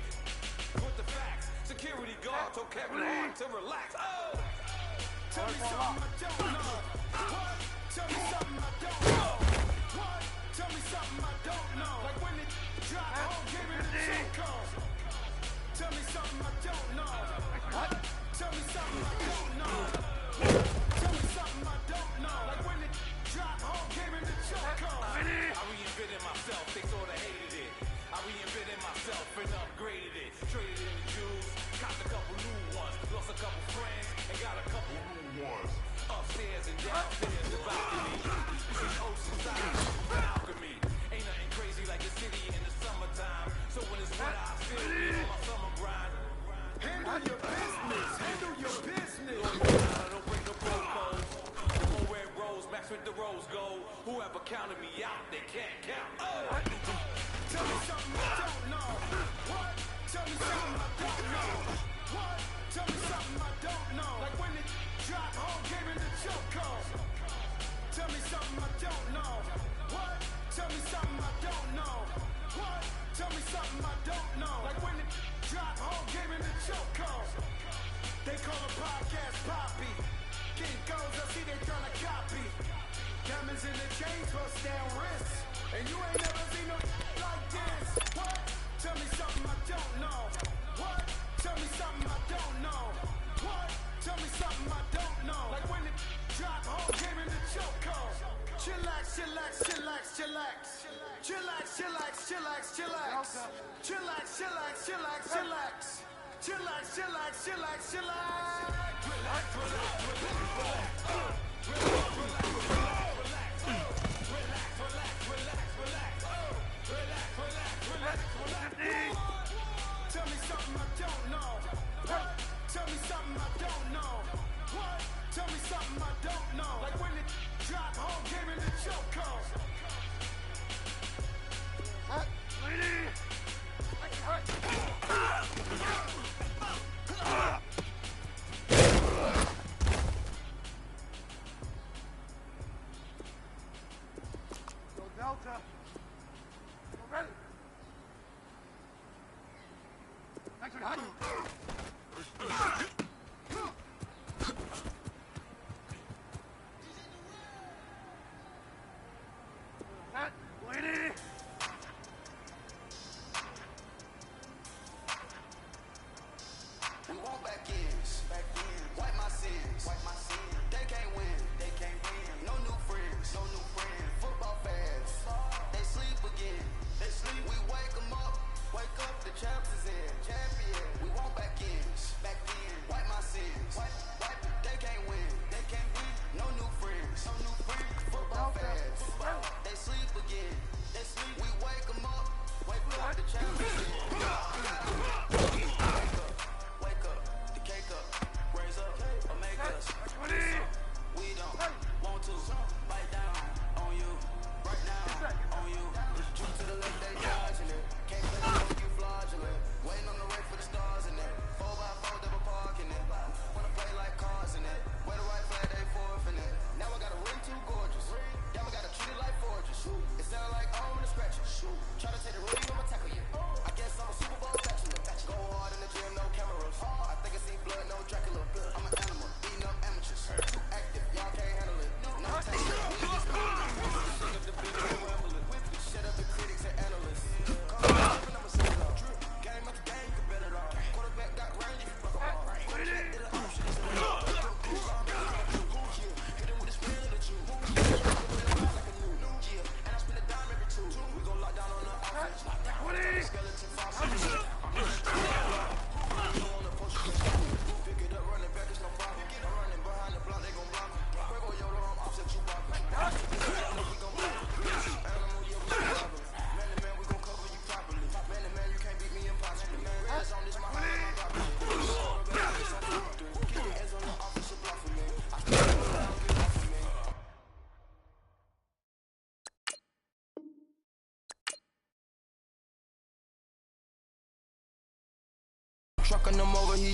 With the facts. Security guard told Kevin Hart to relax. Oh! Tell me something I don't know. What? Tell me something I don't know. What? Tell me something I don't know. Like when it drop home, came in the choke. Tell me something I don't know. What? Tell me something I don't know. Tell me something I don't know. Like when it drop home, came in the choke. I reinvented myself, they sorta hated it. I reinvented myself and upgraded it. Traded in the Jews, copped a couple new ones. Lost a couple friends and got a couple new ones. Upstairs and downstairs, the balcony. These oceanside, alchemy. Ain't nothing crazy like the city in the summertime. So when it's winter, I still be on my summer grind. Handle your business. Handle your business. Don't break no protocols. Whole red rose, max with the rose gold. Whoever counted me out, they can't count. Oh! Tell me something I don't know. What? Tell me something I don't know. What? Tell me something I don't know. Like when it drop home, came in the choke. Tell me something I don't know. What? Tell me something I don't know. What? Tell me something I don't know. Like when it drop home, came in the choke. They call a podcast Poppy. King goes, I see they tryna copy. Diamonds in the chains, bust down wrists. And you ain't never seen no like this. What? Tell me something I don't know. What? Tell me something I don't know. What? Tell me something I don't know. Like when it drop home, came in the choke. Chillax, chillax, chillax, chillax. Chillax, chillax, chillax, chillax. Chillax, chillax, chillax, chillax. Chillax, chillax, chillax, chillax. Relax, relax, relax, Tell me something I don't know. What? Tell me something I don't know. What? Tell me something I don't know. Like when it drop home, came in the choke. Delta. Ready.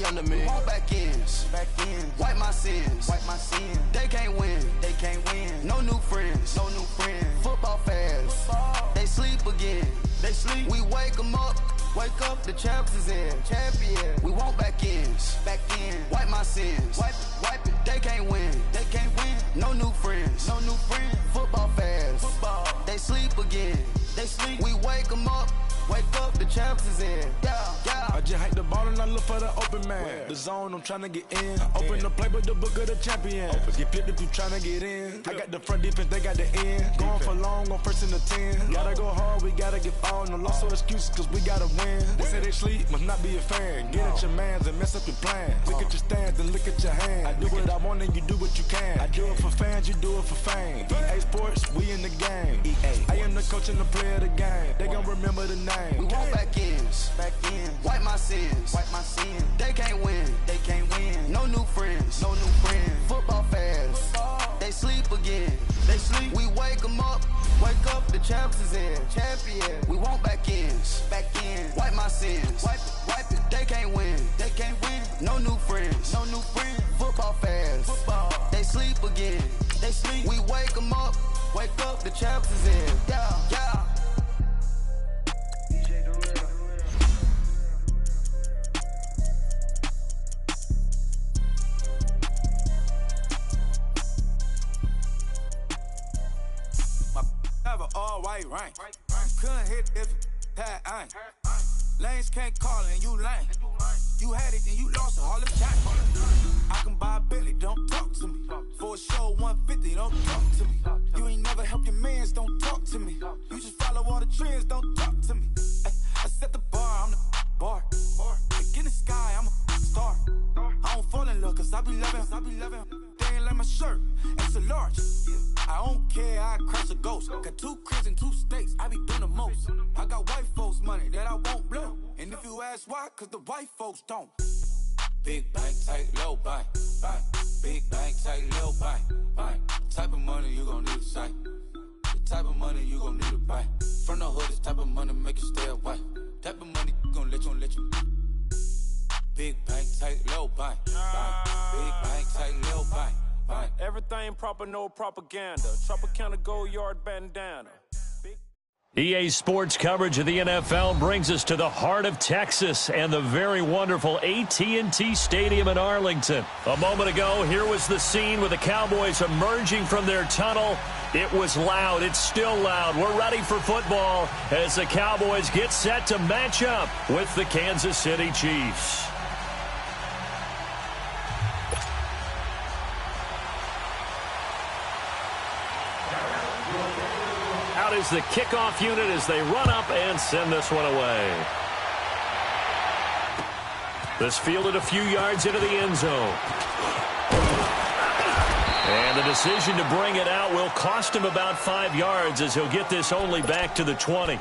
under me. We want back ends. Wipe my sins. They can't win. No new friends. Football fans. They sleep again. We wake them up. Wake up, the champs is in. We want back ends. Wipe my sins. Wipe it. They can't win. No new friends. Football fans. They sleep again. We wake them up. Wake up, the champs is in. I just hike the ball and I look for the open man. The zone, I'm trying to get in. Open the play with the book of the champion. Get flipped if you trying to get in. I got the front defense, they got the end. Going for long on 1st and the 10. Gotta go hard, we gotta get all. No loss or excuses, cause we gotta win. They say they sleep, must not be a fan. Get at your mans and mess up your plans. Look at your stands and look at your hands. I do what I want and you do what you can. I do it for fans, you do it for fame. EA Sports, we in the game. I am the coach and the player of the game. They gon' remember the name. We want back ends. Wipe my sins. They can't win. No new friends. Football fans. They sleep again. We wake them up. Wake up, the champs is in. We want back ends. Wipe my sins. Wipe it. They can't win. No new friends. Football fans. They sleep again. We wake them up. Wake up, the champs is in. Yeah. All white rain. Couldn't hit if it had ain't. Lanes can't call and you lame. You had it and you lost all the time. I can buy a Billy, don't talk to me. For a show 150, don't talk to me. You ain't never help your mans, don't talk to me. You just follow all the trends, don't talk to me. I set the bar, I'm the bar. Like in the sky, I'm a star. I don't fall in love cause I be loving. They ain't like my shirt, it's a large. I don't care, I crush a ghost. Got 2 cribs in 2 states, I be doing the most. I got white folks money that I won't blow. And if you ask why, cause the white folks don't. Big bank, tight, low bank. Big bank, tight, low bank. Type of money you gon' need to sight. The type of money you gon' need to buy. From the hood, this type of money make you stay away. Type of money gon' let you. Big bank, tight, low bank. Big bank, tight, low bank. Everything proper, no propaganda. Tropicana Gold Yard bandana. EA Sports coverage of the NFL brings us to the heart of Texas and the very wonderful AT&T Stadium in Arlington. A moment ago, here was the scene with the Cowboys emerging from their tunnel. It was loud. It's still loud. We're ready for football as the Cowboys get set to match up with the Kansas City Chiefs. Out is the kickoff unit as they run up and send this one away. This fielded a few yards into the end zone. And the decision to bring it out will cost him about 5 yards as he'll get this only back to the 20.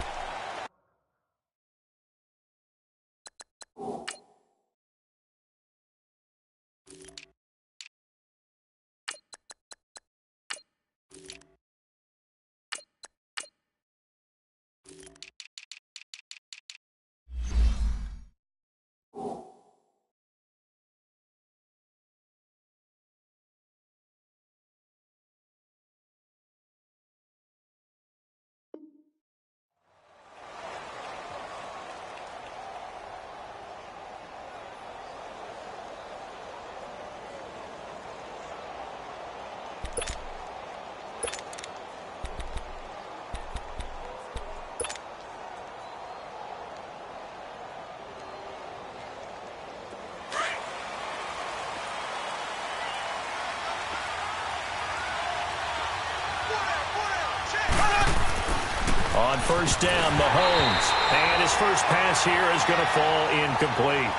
On first down, Mahomes. And his first pass here is going to fall incomplete.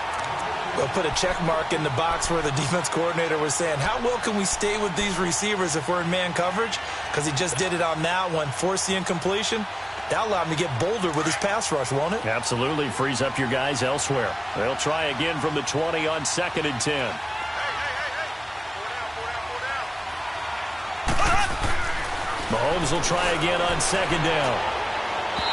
We'll put a check mark in the box where the defense coordinator was saying, how well can we stay with these receivers if we're in man coverage? Because he just did it on that one, forced the incompletion. That'll allow him to get bolder with his pass rush, won't it? Absolutely. Frees up your guys elsewhere. They'll try again from the 20 on 2nd and 10. Mahomes will try again on 2nd down.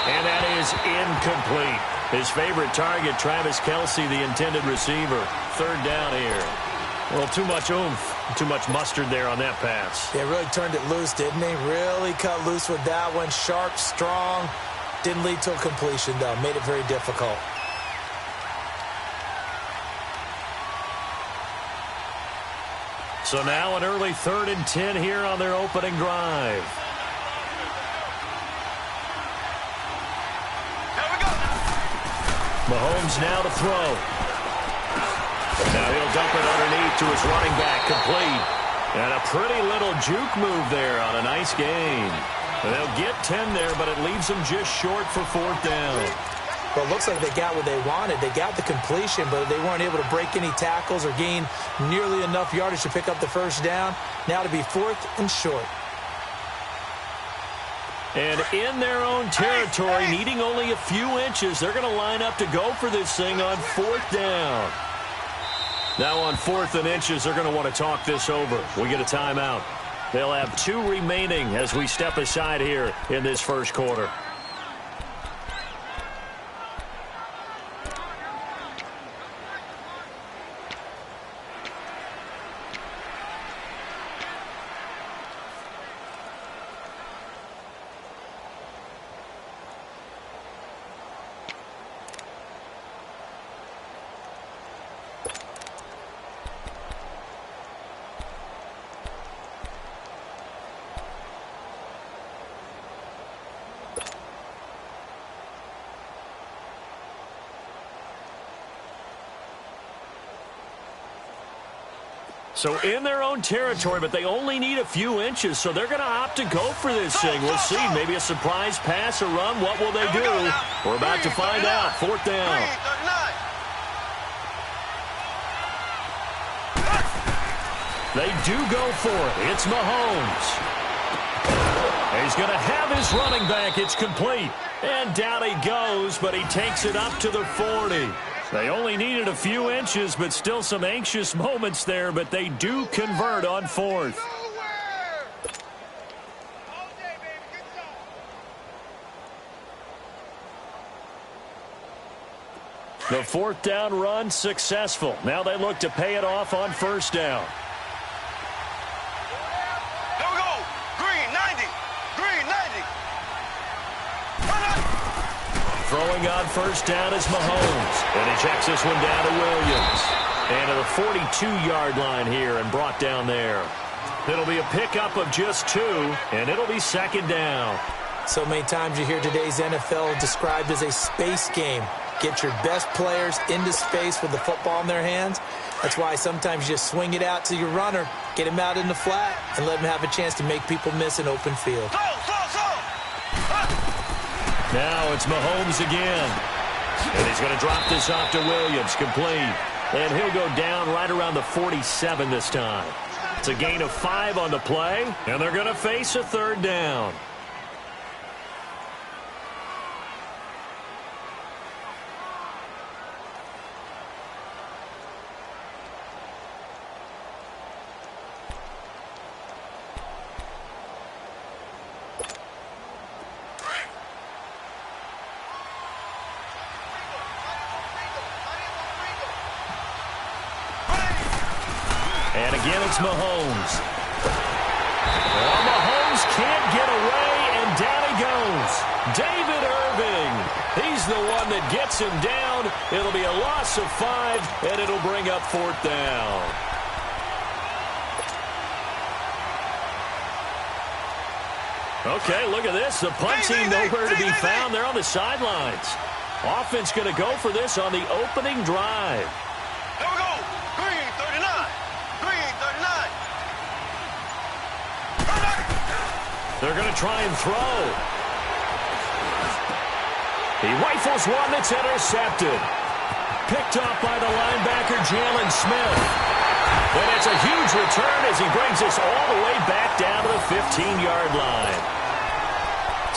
And that is incomplete. His favorite target, Travis Kelce, the intended receiver. third down here. Well, too much oomph, too much mustard there on that pass. Yeah, really turned it loose, didn't he? Really cut loose with that one. Sharp, strong. Didn't lead to a completion, though. Made it very difficult. So now an early 3rd and 10 here on their opening drive. Mahomes now to throw. Now he'll dump it underneath to his running back, complete. And a pretty little juke move there on a nice gain. They'll get 10 there, but it leaves them just short for 4th down. Well, it looks like they got what they wanted. They got the completion, but they weren't able to break any tackles or gain nearly enough yardage to pick up the first down. Now to be 4th and short. And in their own territory, needing only a few inches, they're going to line up to go for this thing on 4th down. Now on 4th and inches, they're going to want to talk this over. We get a timeout. They'll have 2 remaining as we step aside here in this first quarter. So in their own territory, but they only need a few inches, so they're going to opt to go for this thing. We'll see. Maybe a surprise pass or run. What will they do? We're about to find out. 4th down. They do go for it. It's Mahomes. He's going to have his running back. It's complete. And down he goes, but he takes it up to the 40. They only needed a few inches, but still some anxious moments there, but they do convert on 4th. The 4th down run successful. Now they look to pay it off on 1st down. Here we go. Green, 90. Green, 90. Throwing on 1st down is Mahomes. And he checks this one down to Williams. And to the 42-yard line here and brought down there. It'll be a pickup of just 2, and it'll be 2nd down. So many times you hear today's NFL described as a space game. Get your best players into space with the football in their hands. That's why sometimes you just swing it out to your runner, get him out in the flat, and let him have a chance to make people miss an open field. Now it's Mahomes again. And he's going to drop this off to Williams, complete. And he'll go down right around the 47 this time. It's a gain of 5 on the play, and they're going to face a 3rd down. And again, it's Mahomes. Well, Mahomes can't get away, and down he goes. David Irving. He's the one that gets him down. It'll be a loss of 5, and it'll bring up 4th down. Okay, look at this. The punt team nowhere to be found. They're on the sidelines. Offense going to go for this on the opening drive. Here we go. Green, 39. Green, 39. They're going to try and throw. He rifles one that's intercepted. Picked up by the linebacker, Jalen Smith. And it's a huge return as he brings us all the way back down to the 15-yard line.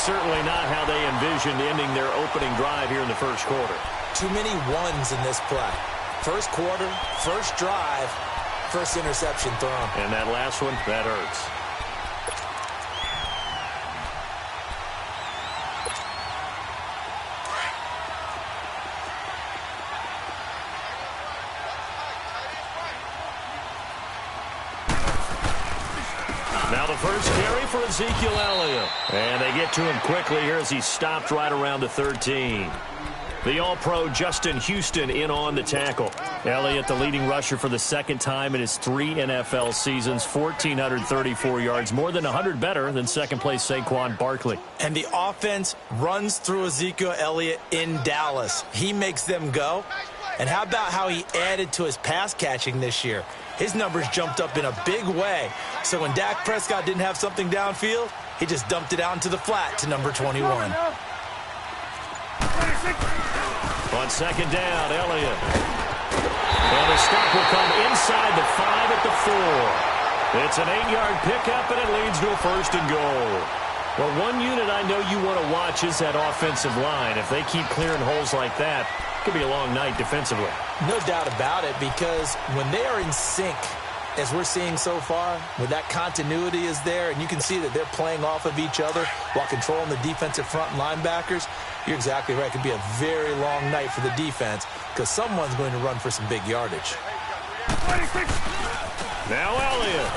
Certainly not how they envisioned ending their opening drive here in the first quarter. Too many ones in this play. First quarter, first drive, first interception thrown. And that last one, that hurts. First carry for Ezekiel Elliott. And they get to him quickly here as he stopped right around the 13. The All-Pro Justin Houston in on the tackle. Elliott, the leading rusher for the second time in his 3 NFL seasons, 1,434 yards, more than 100 better than second-place Saquon Barkley. And the offense runs through Ezekiel Elliott in Dallas. He makes them go. And how about how he added to his pass catching this year? His numbers jumped up in a big way. So when Dak Prescott didn't have something downfield, he just dumped it out into the flat to number 21. On second down, Elliott. And the stop will come inside the 5 at the 4. It's an 8-yard pickup, and it leads to a first and goal. Well, one unit I know you want to watch is that offensive line. If they keep clearing holes like that, it could be a long night defensively. No doubt about it, because when they are in sync, as we're seeing so far, where that continuity is there, and you can see that they're playing off of each other while controlling the defensive front linebackers, you're exactly right. It could be a very long night for the defense because someone's going to run for some big yardage. Now Elliott.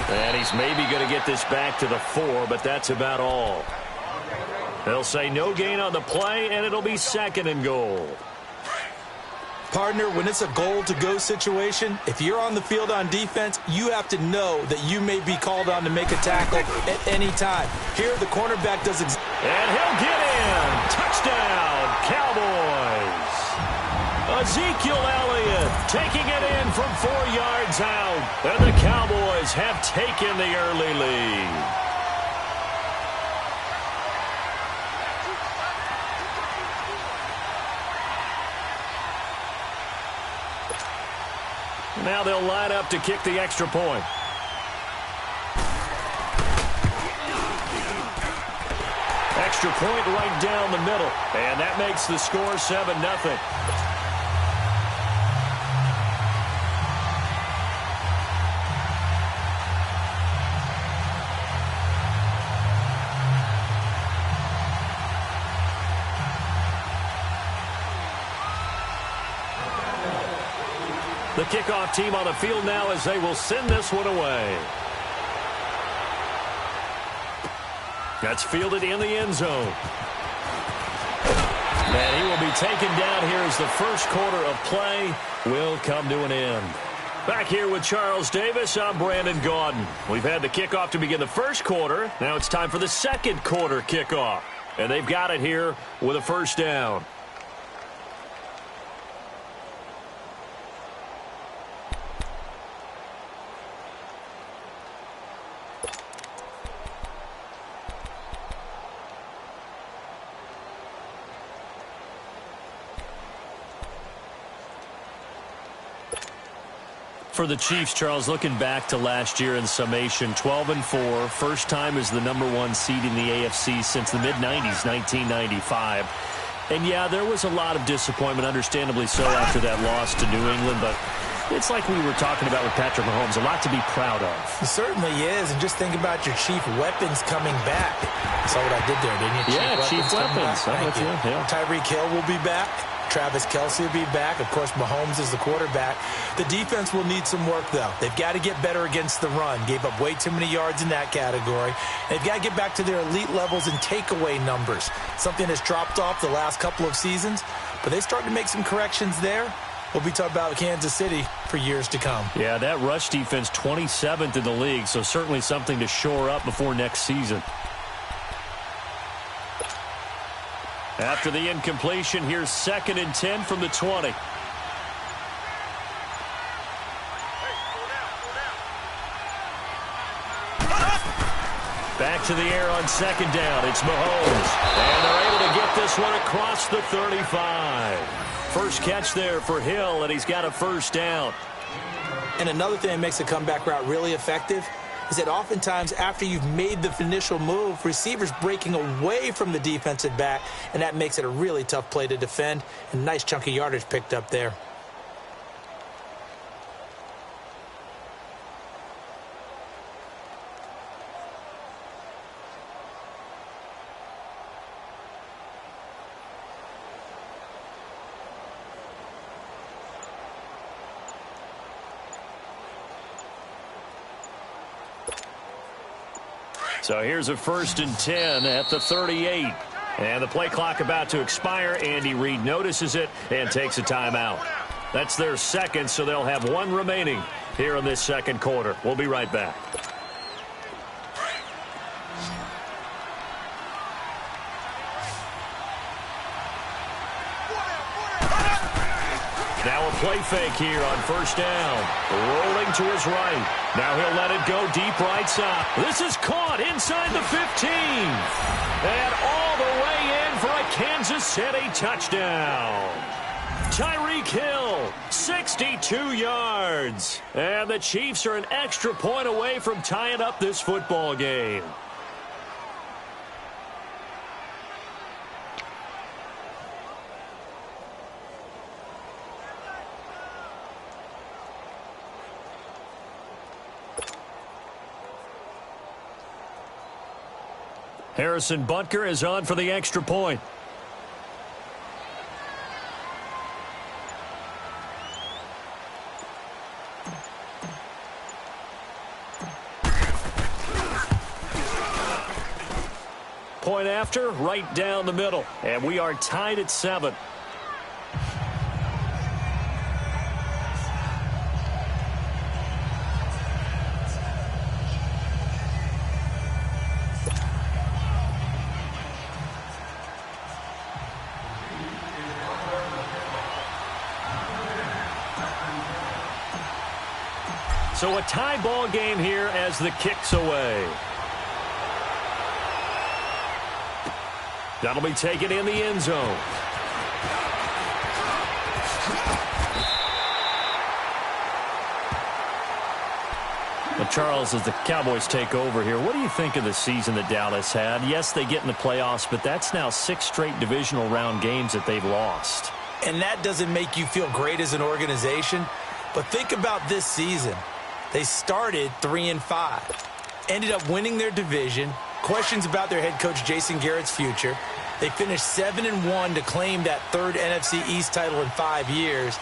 And he's maybe going to get this back to the 4, but that's about all. They'll say no gain on the play, and it'll be second and goal. Partner, when it's a goal-to-go situation, if you're on the field on defense, you have to know that you may be called on to make a tackle at any time. Here, the cornerback does exactly. And he'll get in. Touchdown, Cowboys. Ezekiel Elliott taking it in from 4 yards out. And the Cowboys have taken the early lead. Now they'll line up to kick the extra point. Extra point right down the middle. And that makes the score 7-0. The kickoff team on the field now as they will send this one away. That's fielded in the end zone. And he will be taken down here as the first quarter of play will come to an end. Back here with Charles Davis, I'm Brandon Gaudin. We've had the kickoff to begin the first quarter. Now it's time for the second quarter kickoff. And they've got it here with a first down. For the Chiefs, Charles, looking back to last year in summation, 12-4, first time as the #1 seed in the AFC since the mid-90s, 1995. And, yeah, there was a lot of disappointment, understandably so, after that loss to New England, but it's like we were talking about with Patrick Mahomes, a lot to be proud of. It certainly is, and just think about your chief weapons coming back. You saw what I did there, didn't you? Yeah, chief weapons. Thank you. Yeah. Tyreek Hill will be back. Travis Kelce will be back. Of course, Mahomes is the quarterback. The defense will need some work, though. They've got to get better against the run. Gave up way too many yards in that category. They've got to get back to their elite levels in takeaway numbers. Something that's dropped off the last couple of seasons, but they started to make some corrections there. We'll be talking about Kansas City for years to come. Yeah, that rush defense, 27th in the league, so certainly something to shore up before next season. After the incompletion, here's 2nd and 10 from the 20. Back to the air on 2nd down. It's Mahomes. And they're able to get this one across the 35. First catch there for Hill, and he's got a first down. And another thing that makes a comeback route really effective is that oftentimes after you've made the initial move, receivers breaking away from the defensive back, and that makes it a really tough play to defend. And nice chunk of yardage picked up there. So here's a 1st and 10 at the 38. And the play clock about to expire. Andy Reid notices it and takes a timeout. That's their second, so they'll have one remaining here in this second quarter. We'll be right back. Now a play fake here on 1st down. Rolling to his right. Now he'll let it go deep right side. This is caught inside the 15. And all the way in for a Kansas City touchdown. Tyreek Hill, 62 yards. And the Chiefs are an extra point away from tying up this football game. Harrison Butker is on for the extra point. Point after, right down the middle. And we are tied at 7. So a tie ball game here as the kick's away. That'll be taken in the end zone. Well, Charles, as the Cowboys take over here, what do you think of the season that Dallas had? Yes, they get in the playoffs, but that's now 6 straight divisional round games that they've lost. And that doesn't make you feel great as an organization. But think about this season. They started 3-5, ended up winning their division. Questions about their head coach Jason Garrett's future. They finished 7-1 to claim that 3rd NFC East title in 5 years.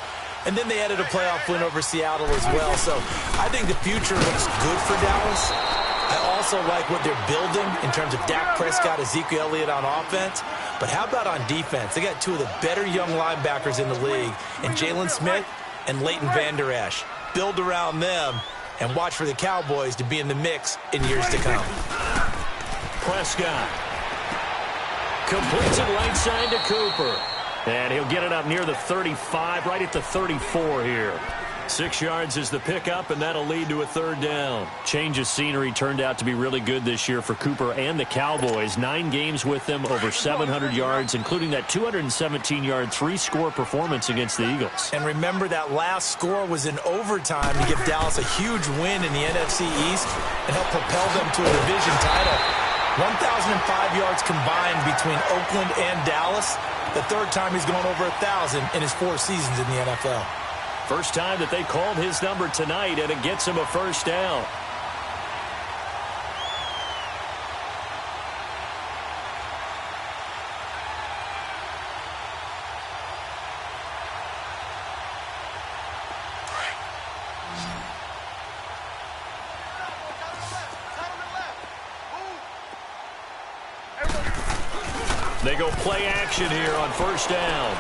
And then they added a playoff win over Seattle as well. So I think the future looks good for Dallas. I also like what they're building in terms of Dak Prescott, Ezekiel Elliott on offense. But how about on defense? They got 2 of the better young linebackers in the league, and Jalen Smith and Leighton Vander Esch. Build around them and watch for the Cowboys to be in the mix in years to come. Prescott completes it right side to Cooper. And he'll get it up near the 35, right at the 34 here. 6 yards is the pickup, and that'll lead to a 3rd down. Change of scenery turned out to be really good this year for Cooper and the Cowboys. 9 games with them, over 700 yards, including that 217-yard 3-score performance against the Eagles. And remember, that last score was in overtime to give Dallas a huge win in the NFC East and help propel them to a division title. 1,005 yards combined between Oakland and Dallas. The 3rd time he's gone over 1,000 in his 4 seasons in the NFL. First time that they called his number tonight, and it gets him a 1st down. They go play action here on 1st down.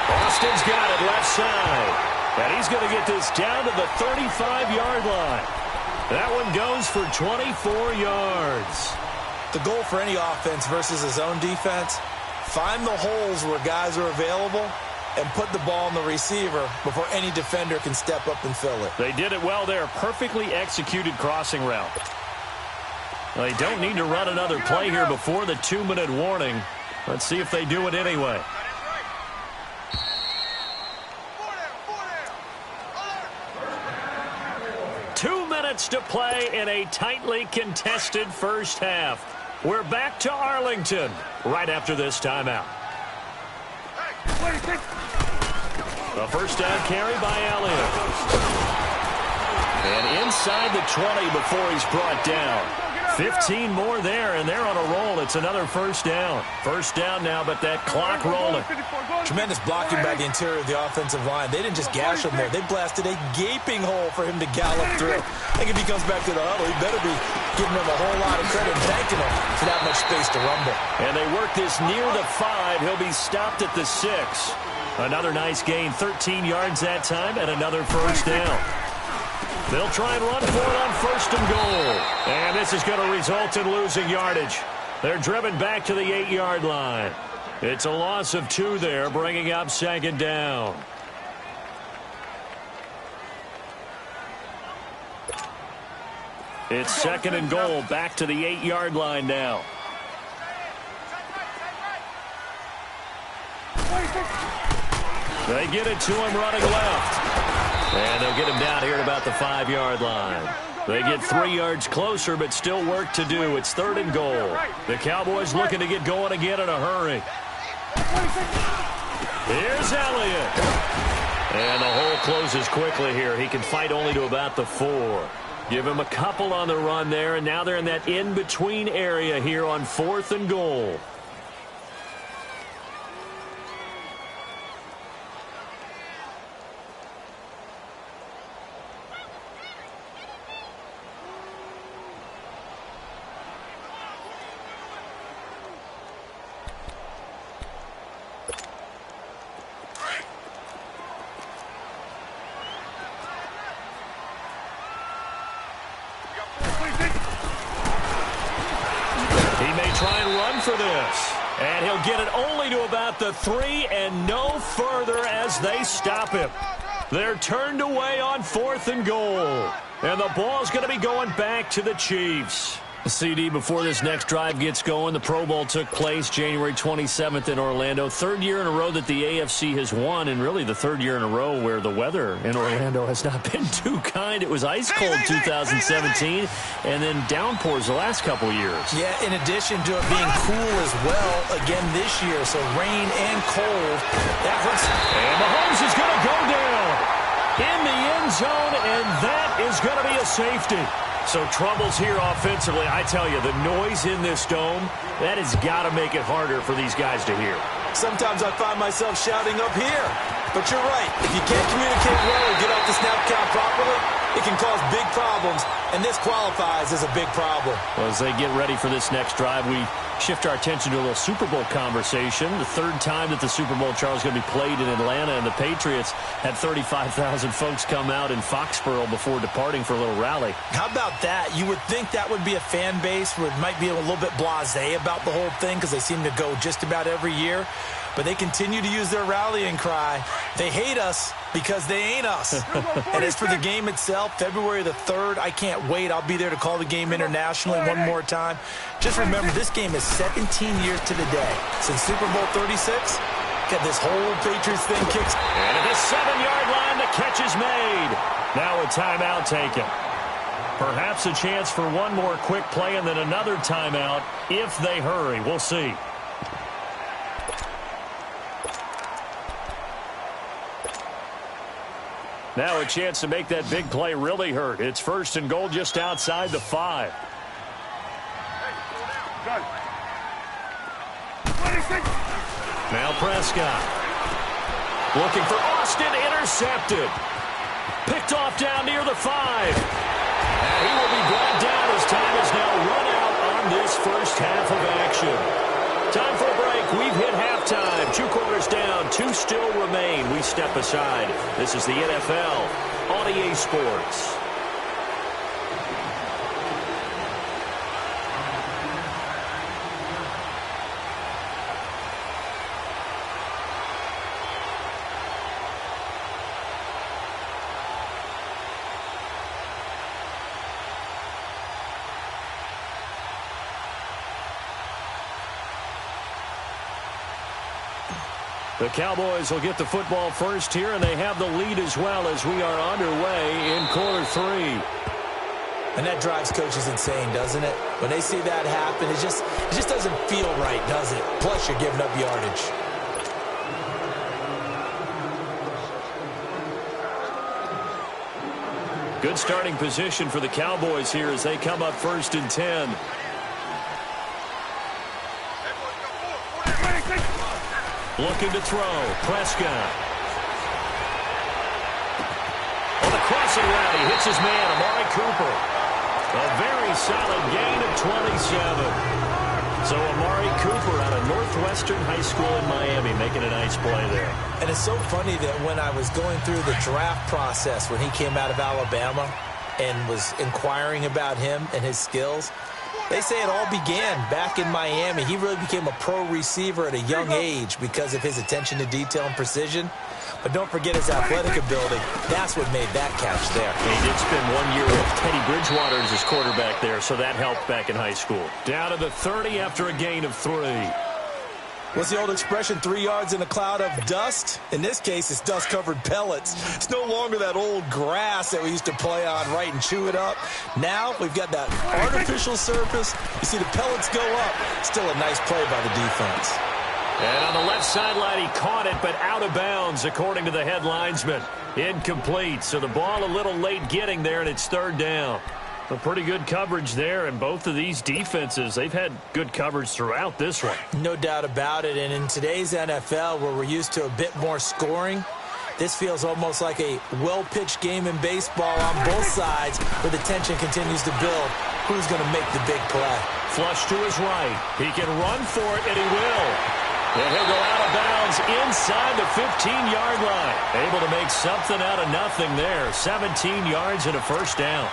Austin's got it left side. And he's going to get this down to the 35-yard line. That one goes for 24 yards. The goal for any offense versus his own defense, find the holes where guys are available and put the ball on the receiver before any defender can step up and fill it. They did it well there. Perfectly executed crossing route. They don't need to run another play here before the 2-minute warning. Let's see if they do it anyway. To play in a tightly contested first half. We're back to Arlington right after this timeout. The first down carry by Elliott. And inside the 20 before he's brought down. 15 more there, and they're on a roll. It's another first down. First down now, but that clock rolling. Tremendous blocking by the interior of the offensive line. They didn't just gash him there. They blasted a gaping hole for him to gallop through. I think if he comes back to the huddle, he better be giving him a whole lot of credit and thanking him for that much space to rumble. And they work this near the 5. He'll be stopped at the 6. Another nice gain, 13 yards that time, and another first down. They'll try and run for it on first and goal. And this is going to result in losing yardage. They're driven back to the 8-yard line. It's a loss of 2 there, bringing up second down. It's second and goal, back to the 8-yard line now. They get it to him running left. And they'll get him down here at about the 5-yard line. They get 3 yards closer, but still work to do. It's third and goal. The Cowboys looking to get going again in a hurry. Here's Elliott. And the hole closes quickly here. He can fight only to about the 4. Give him a couple on the run there, and now they're in that in-between area here on fourth and goal. Try and run for this. And he'll get it only to about the 3 and no further as they stop him. They're turned away on fourth and goal. And the ball's going to be going back to the Chiefs. CD, before this next drive gets going, the Pro Bowl took place January 27th in Orlando. Third year in a row that the AFC has won, and really the third year in a row where the weather in Orlando has not been too kind. It was ice cold 2017, and then downpours the last couple years. Yeah, in addition to it being cool as well again this year, so rain and cold, that hurts. And Mahomes is going to go down in the end zone, and that is going to be a safety. So troubles here offensively. I tell you, the noise in this dome, that has got to make it harder for these guys to hear. Sometimes I find myself shouting up here. But you're right. If you can't communicate well or get off the snap count properly, it can cause big problems, and this qualifies as a big problem. Well, as they get ready for this next drive, we shift our attention to a little Super Bowl conversation. The third time that the Super Bowl, Charles, is going to be played in Atlanta, and the Patriots had 35,000 folks come out in Foxborough before departing for a little rally. How about that? You would think that would be a fan base where it might be a little bit blasé about the whole thing because they seem to go just about every year. But they continue to use their rallying cry. They hate us because they ain't us. And as for the game itself, February the 3rd, I can't wait. I'll be there to call the game internationally one more time. Just remember, this game is 17 years to the day. Since Super Bowl 36, got this whole Patriots thing kicked. And at the 7-yard line, the catch is made. Now a timeout taken. Perhaps a chance for one more quick play and then another timeout if they hurry. We'll see. Now a chance to make that big play really hurt. It's first and goal just outside the 5. Now Prescott. Looking for Austin, intercepted. Picked off down near the 5. And he will be brought down as time is now run out on this first half of action. Time for a break. We've hit halftime. 2 quarters down. 2 still remain. We step aside. This is the NFL on EA Sports. The Cowboys will get the football first here, and they have the lead as well as we are underway in quarter 3. And that drives coaches insane, doesn't it? When they see that happen, it just doesn't feel right, does it? Plus, you're giving up yardage. Good starting position for the Cowboys here as they come up 1st and 10. Looking to throw. Prescott. On the crossing route, he hits his man, Amari Cooper. A very solid gain of 27. So Amari Cooper out of Northwestern High School in Miami making a nice play there. And it's so funny that when I was going through the draft process when he came out of Alabama and was inquiring about him and his skills, they say it all began back in Miami. He really became a pro receiver at a young age because of his attention to detail and precision. But don't forget his athletic ability. That's what made that catch there. He did spend 1 year with Teddy Bridgewater as his quarterback there, so that helped back in high school. Down to the 30 after a gain of 3. What's the old expression, 3 yards in a cloud of dust? In this case, it's dust-covered pellets. It's no longer that old grass that we used to play on, right, and chew it up. Now we've got that artificial surface. You see the pellets go up. Still a nice play by the defense. And on the left sideline, he caught it, but out of bounds, according to the head linesman. Incomplete, so the ball a little late getting there, and it's 3rd down. A pretty good coverage there, and both of these defenses, they've had good coverage throughout this one. No doubt about it, and in today's NFL, where we're used to a bit more scoring, this feels almost like a well-pitched game in baseball on both sides, where the tension continues to build. Who's going to make the big play? Flush to his right. He can run for it, and he will. And he'll go out of bounds inside the 15-yard line. Able to make something out of nothing there. 17 yards and a 1st down.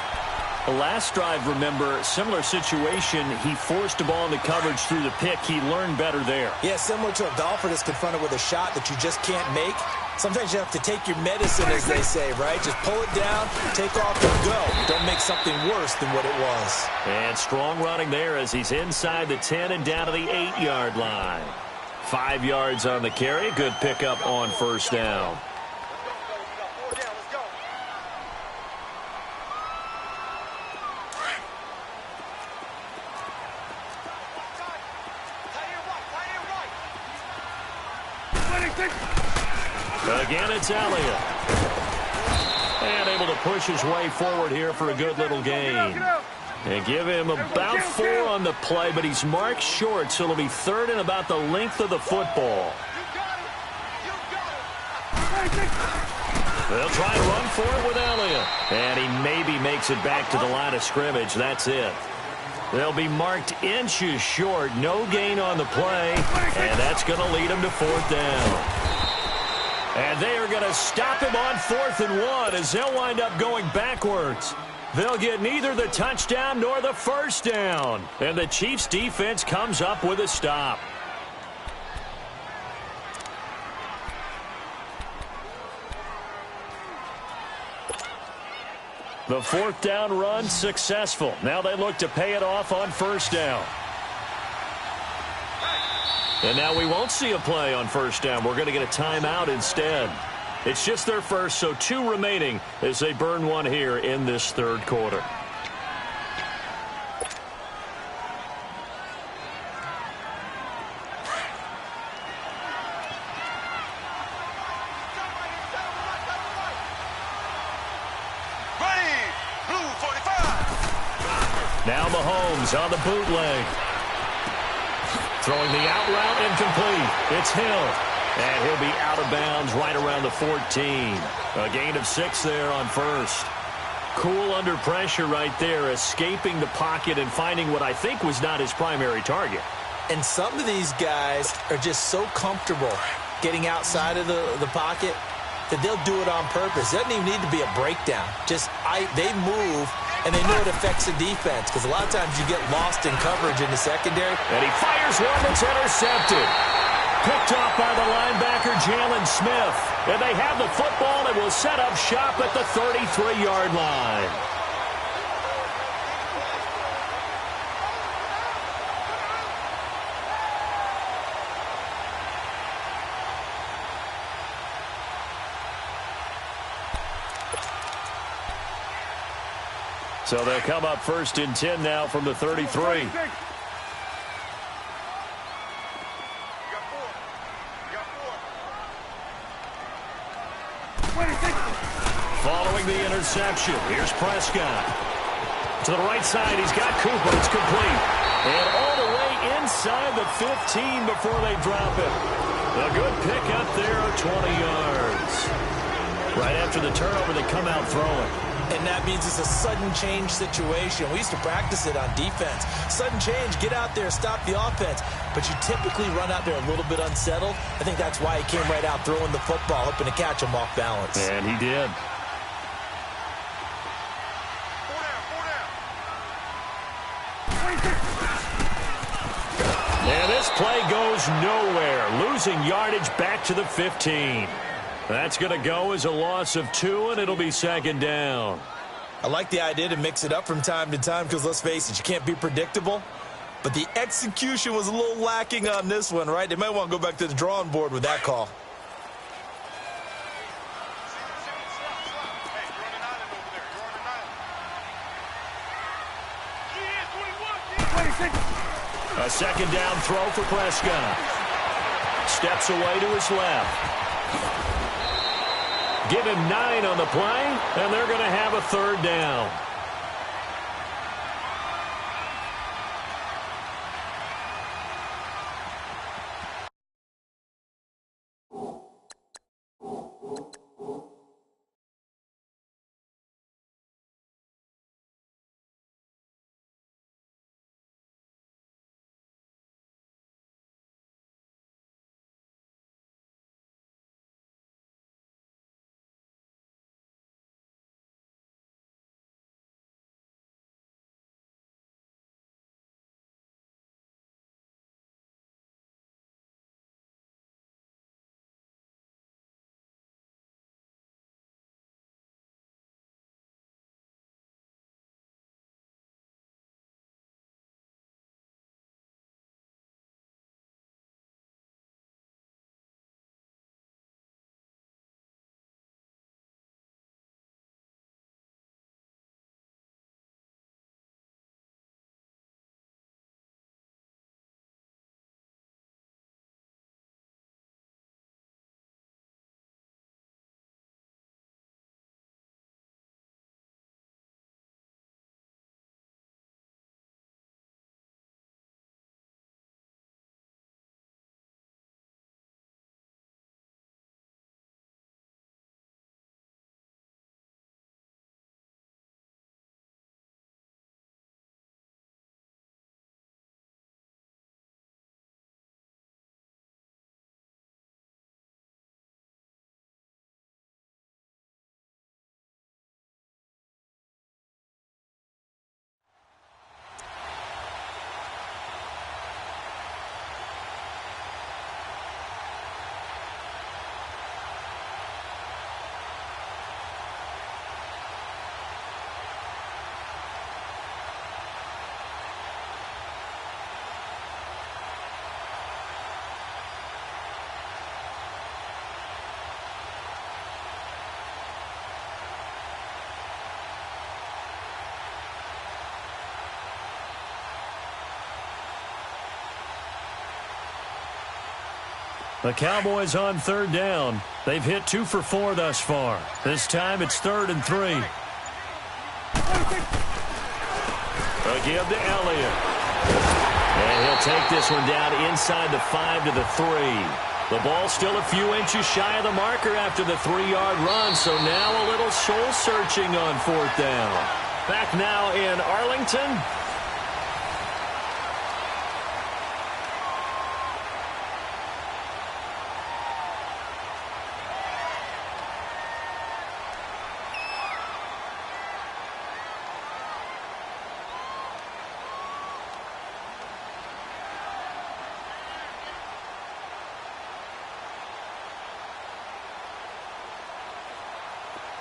The last drive, remember, similar situation. He forced the ball into coverage through the pick. He learned better there. Yeah, similar to a golfer that's confronted with a shot that you just can't make. Sometimes you have to take your medicine, as they say, right? Just pull it down, take off, and go. Don't make something worse than what it was. And strong running there as he's inside the 10 and down to the 8-yard line. 5 yards on the carry. Good pickup on 1st down. Again, it's Elliott. And able to push his way forward here for a good little gain. And give him about 4 on the play, but he's marked short, so it'll be 3rd and about the length of the football. They'll try and run for it with Elliott. And he maybe makes it back to the line of scrimmage. That's it. They'll be marked inches short. No gain on the play, and that's going to lead him to 4th down. And they are going to stop him on 4th and 1 as they'll wind up going backwards. They'll get neither the touchdown nor the 1st down. And the Chiefs' defense comes up with a stop. The 4th down run successful. Now they look to pay it off on 1st down. And now we won't see a play on 1st down. We're going to get a timeout instead. It's just their first, so 2 remaining as they burn 1 here in this 3rd quarter. Now Mahomes on the bootleg. Throwing the out route incomplete. It's Hill. And he'll be out of bounds right around the 14. A gain of 6 there on 1st. Cool under pressure right there, escaping the pocket and finding what I think was not his primary target. And some of these guys are just so comfortable getting outside of the pocket that they'll do it on purpose. It doesn't even need to be a breakdown. They move, and they know it affects the defense because a lot of times you get lost in coverage in the secondary. And he fires one that's intercepted. Picked off by the linebacker, Jalen Smith. And they have the football and will set up shop at the 33-yard line. So they'll come up 1st and 10 now from the 33. Following the interception, here's Prescott. To the right side, he's got Cooper. It's complete. And all the way inside the 15 before they drop it. A good pick up there of 20 yards. Right after the turnover, they come out throwing. And that means it's a sudden change situation. We used to practice it on defense. Sudden change, get out there, stop the offense. But you typically run out there a little bit unsettled. I think that's why he came right out throwing the football, hoping to catch him off balance. And he did. And this play goes nowhere. Losing yardage back to the 15. That's going to go as a loss of 2, and it'll be second down. I like the idea to mix it up from time to time because, let's face it, you can't be predictable. But the execution was a little lacking on this one, right? They might want to go back to the drawing board with that call. A second down throw for Prescott. Steps away to his left. Give him 9 on the play, and they're going to have a third down. The Cowboys on third down. They've hit 2 for 4 thus far. This time it's 3rd and 3. A give to Elliott. And he'll take this one down inside the 5 to the 3. The ball still a few inches shy of the marker after the 3-yard run, so now a little soul-searching on 4th down. Back now in Arlington.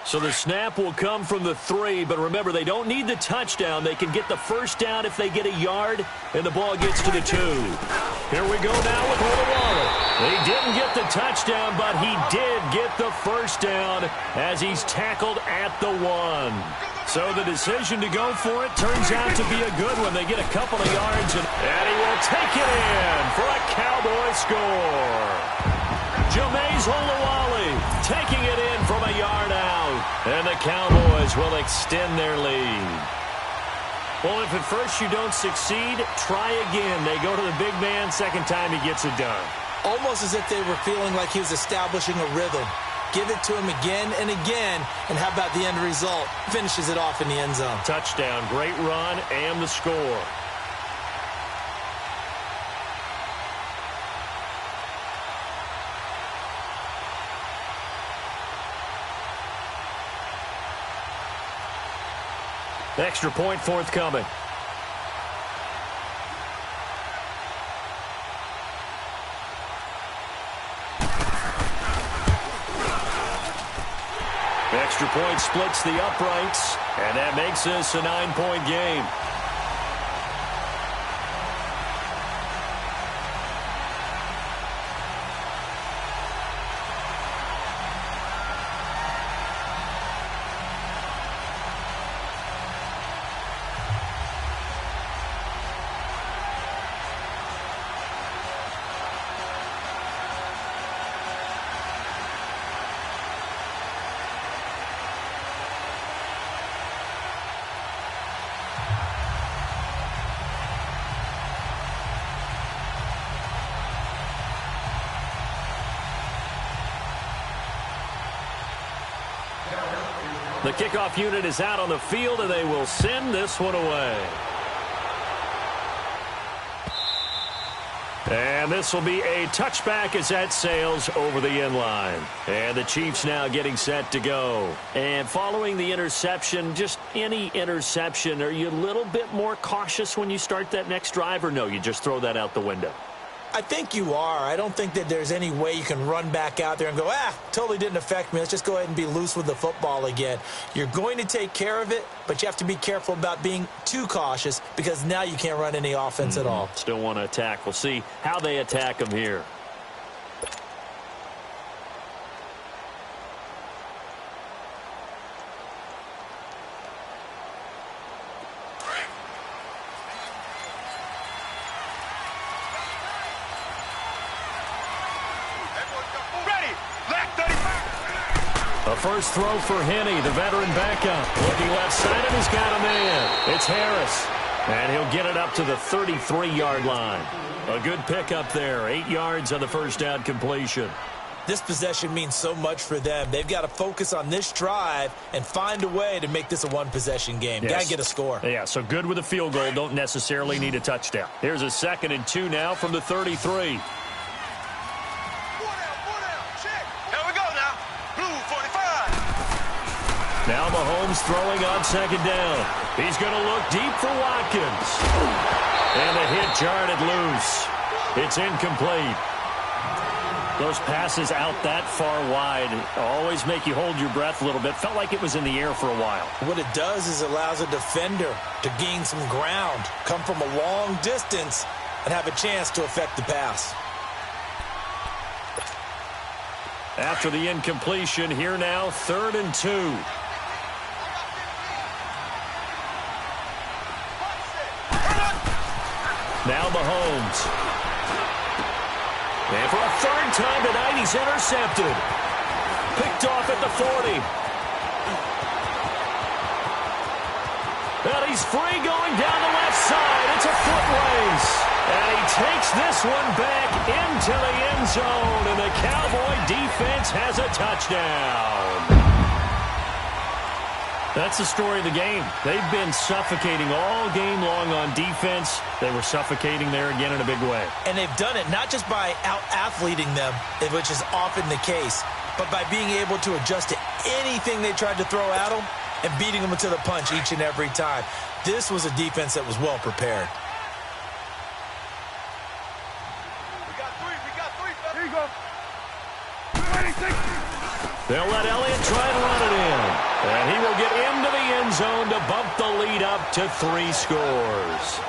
So the snap will come from the 3, but remember, they don't need the touchdown. They can get the first down if they get a yard, and the ball gets to the 2. Here we go now with Walla. He didn't get the touchdown, but he did get the first down as he's tackled at the 1. So the decision to go for it turns out to be a good one. They get a couple of yards, and he will take it in for a Cowboy score. Jameis Olawale taking it in from a yard out. And the Cowboys will extend their lead. Well, if at first you don't succeed, try again. They go to the big man. Second time he gets it done. Almost as if they were feeling like he was establishing a rhythm. Give it to him again and again, and how about the end result? Finishes it off in the end zone. Touchdown, great run, and the score. Extra point forthcoming. Extra point splits the uprights, and that makes this a 9-point game. The kickoff unit is out on the field, and they will send this one away. And this will be a touchback as that sails over the end line. And the Chiefs now getting set to go. And following the interception, just any interception, are you a little bit more cautious when you start that next drive, or no, you just throw that out the window? I think you are. I don't think that there's any way you can run back out there and go, totally didn't affect me. Let's just go ahead and be loose with the football again. You're going to take care of it, but you have to be careful about being too cautious because now you can't run any offense at all. Still want to attack. We'll see how they attack them here. A first throw for Henney, the veteran backup. Looking left side, and he's got a man. It's Harris. And he'll get it up to the 33-yard line. A good pickup there. 8 yards on the first down completion. This possession means so much for them. They've got to focus on this drive and find a way to make this a one-possession game. Yes. Got to get a score. Yeah, so good with a field goal. Don't necessarily need a touchdown. Here's a 2nd and 2 now from the 33. Now Mahomes throwing on 2nd down. He's going to look deep for Watkins. And the hit jarred it loose. It's incomplete. Those passes out that far wide always make you hold your breath a little bit. Felt like it was in the air for a while. What it does is it allows a defender to gain some ground, come from a long distance, and have a chance to affect the pass. After the incompletion, here now, 3rd and 2. Now Mahomes. And for a 3rd time tonight, he's intercepted. Picked off at the 40. And he's free going down the left side. It's a foot race. And he takes this one back into the end zone. And the Cowboy defense has a touchdown. That's the story of the game. They've been suffocating all game long on defense. They were suffocating there again in a big way. And they've done it not just by out-athleting them, which is often the case, but by being able to adjust to anything they tried to throw at them and beating them to the punch each and every time. This was a defense that was well prepared. We got three. Here you go. 26. They'll let Elliott try and run it in. And he will get into the end zone to bump the lead up to 3 scores.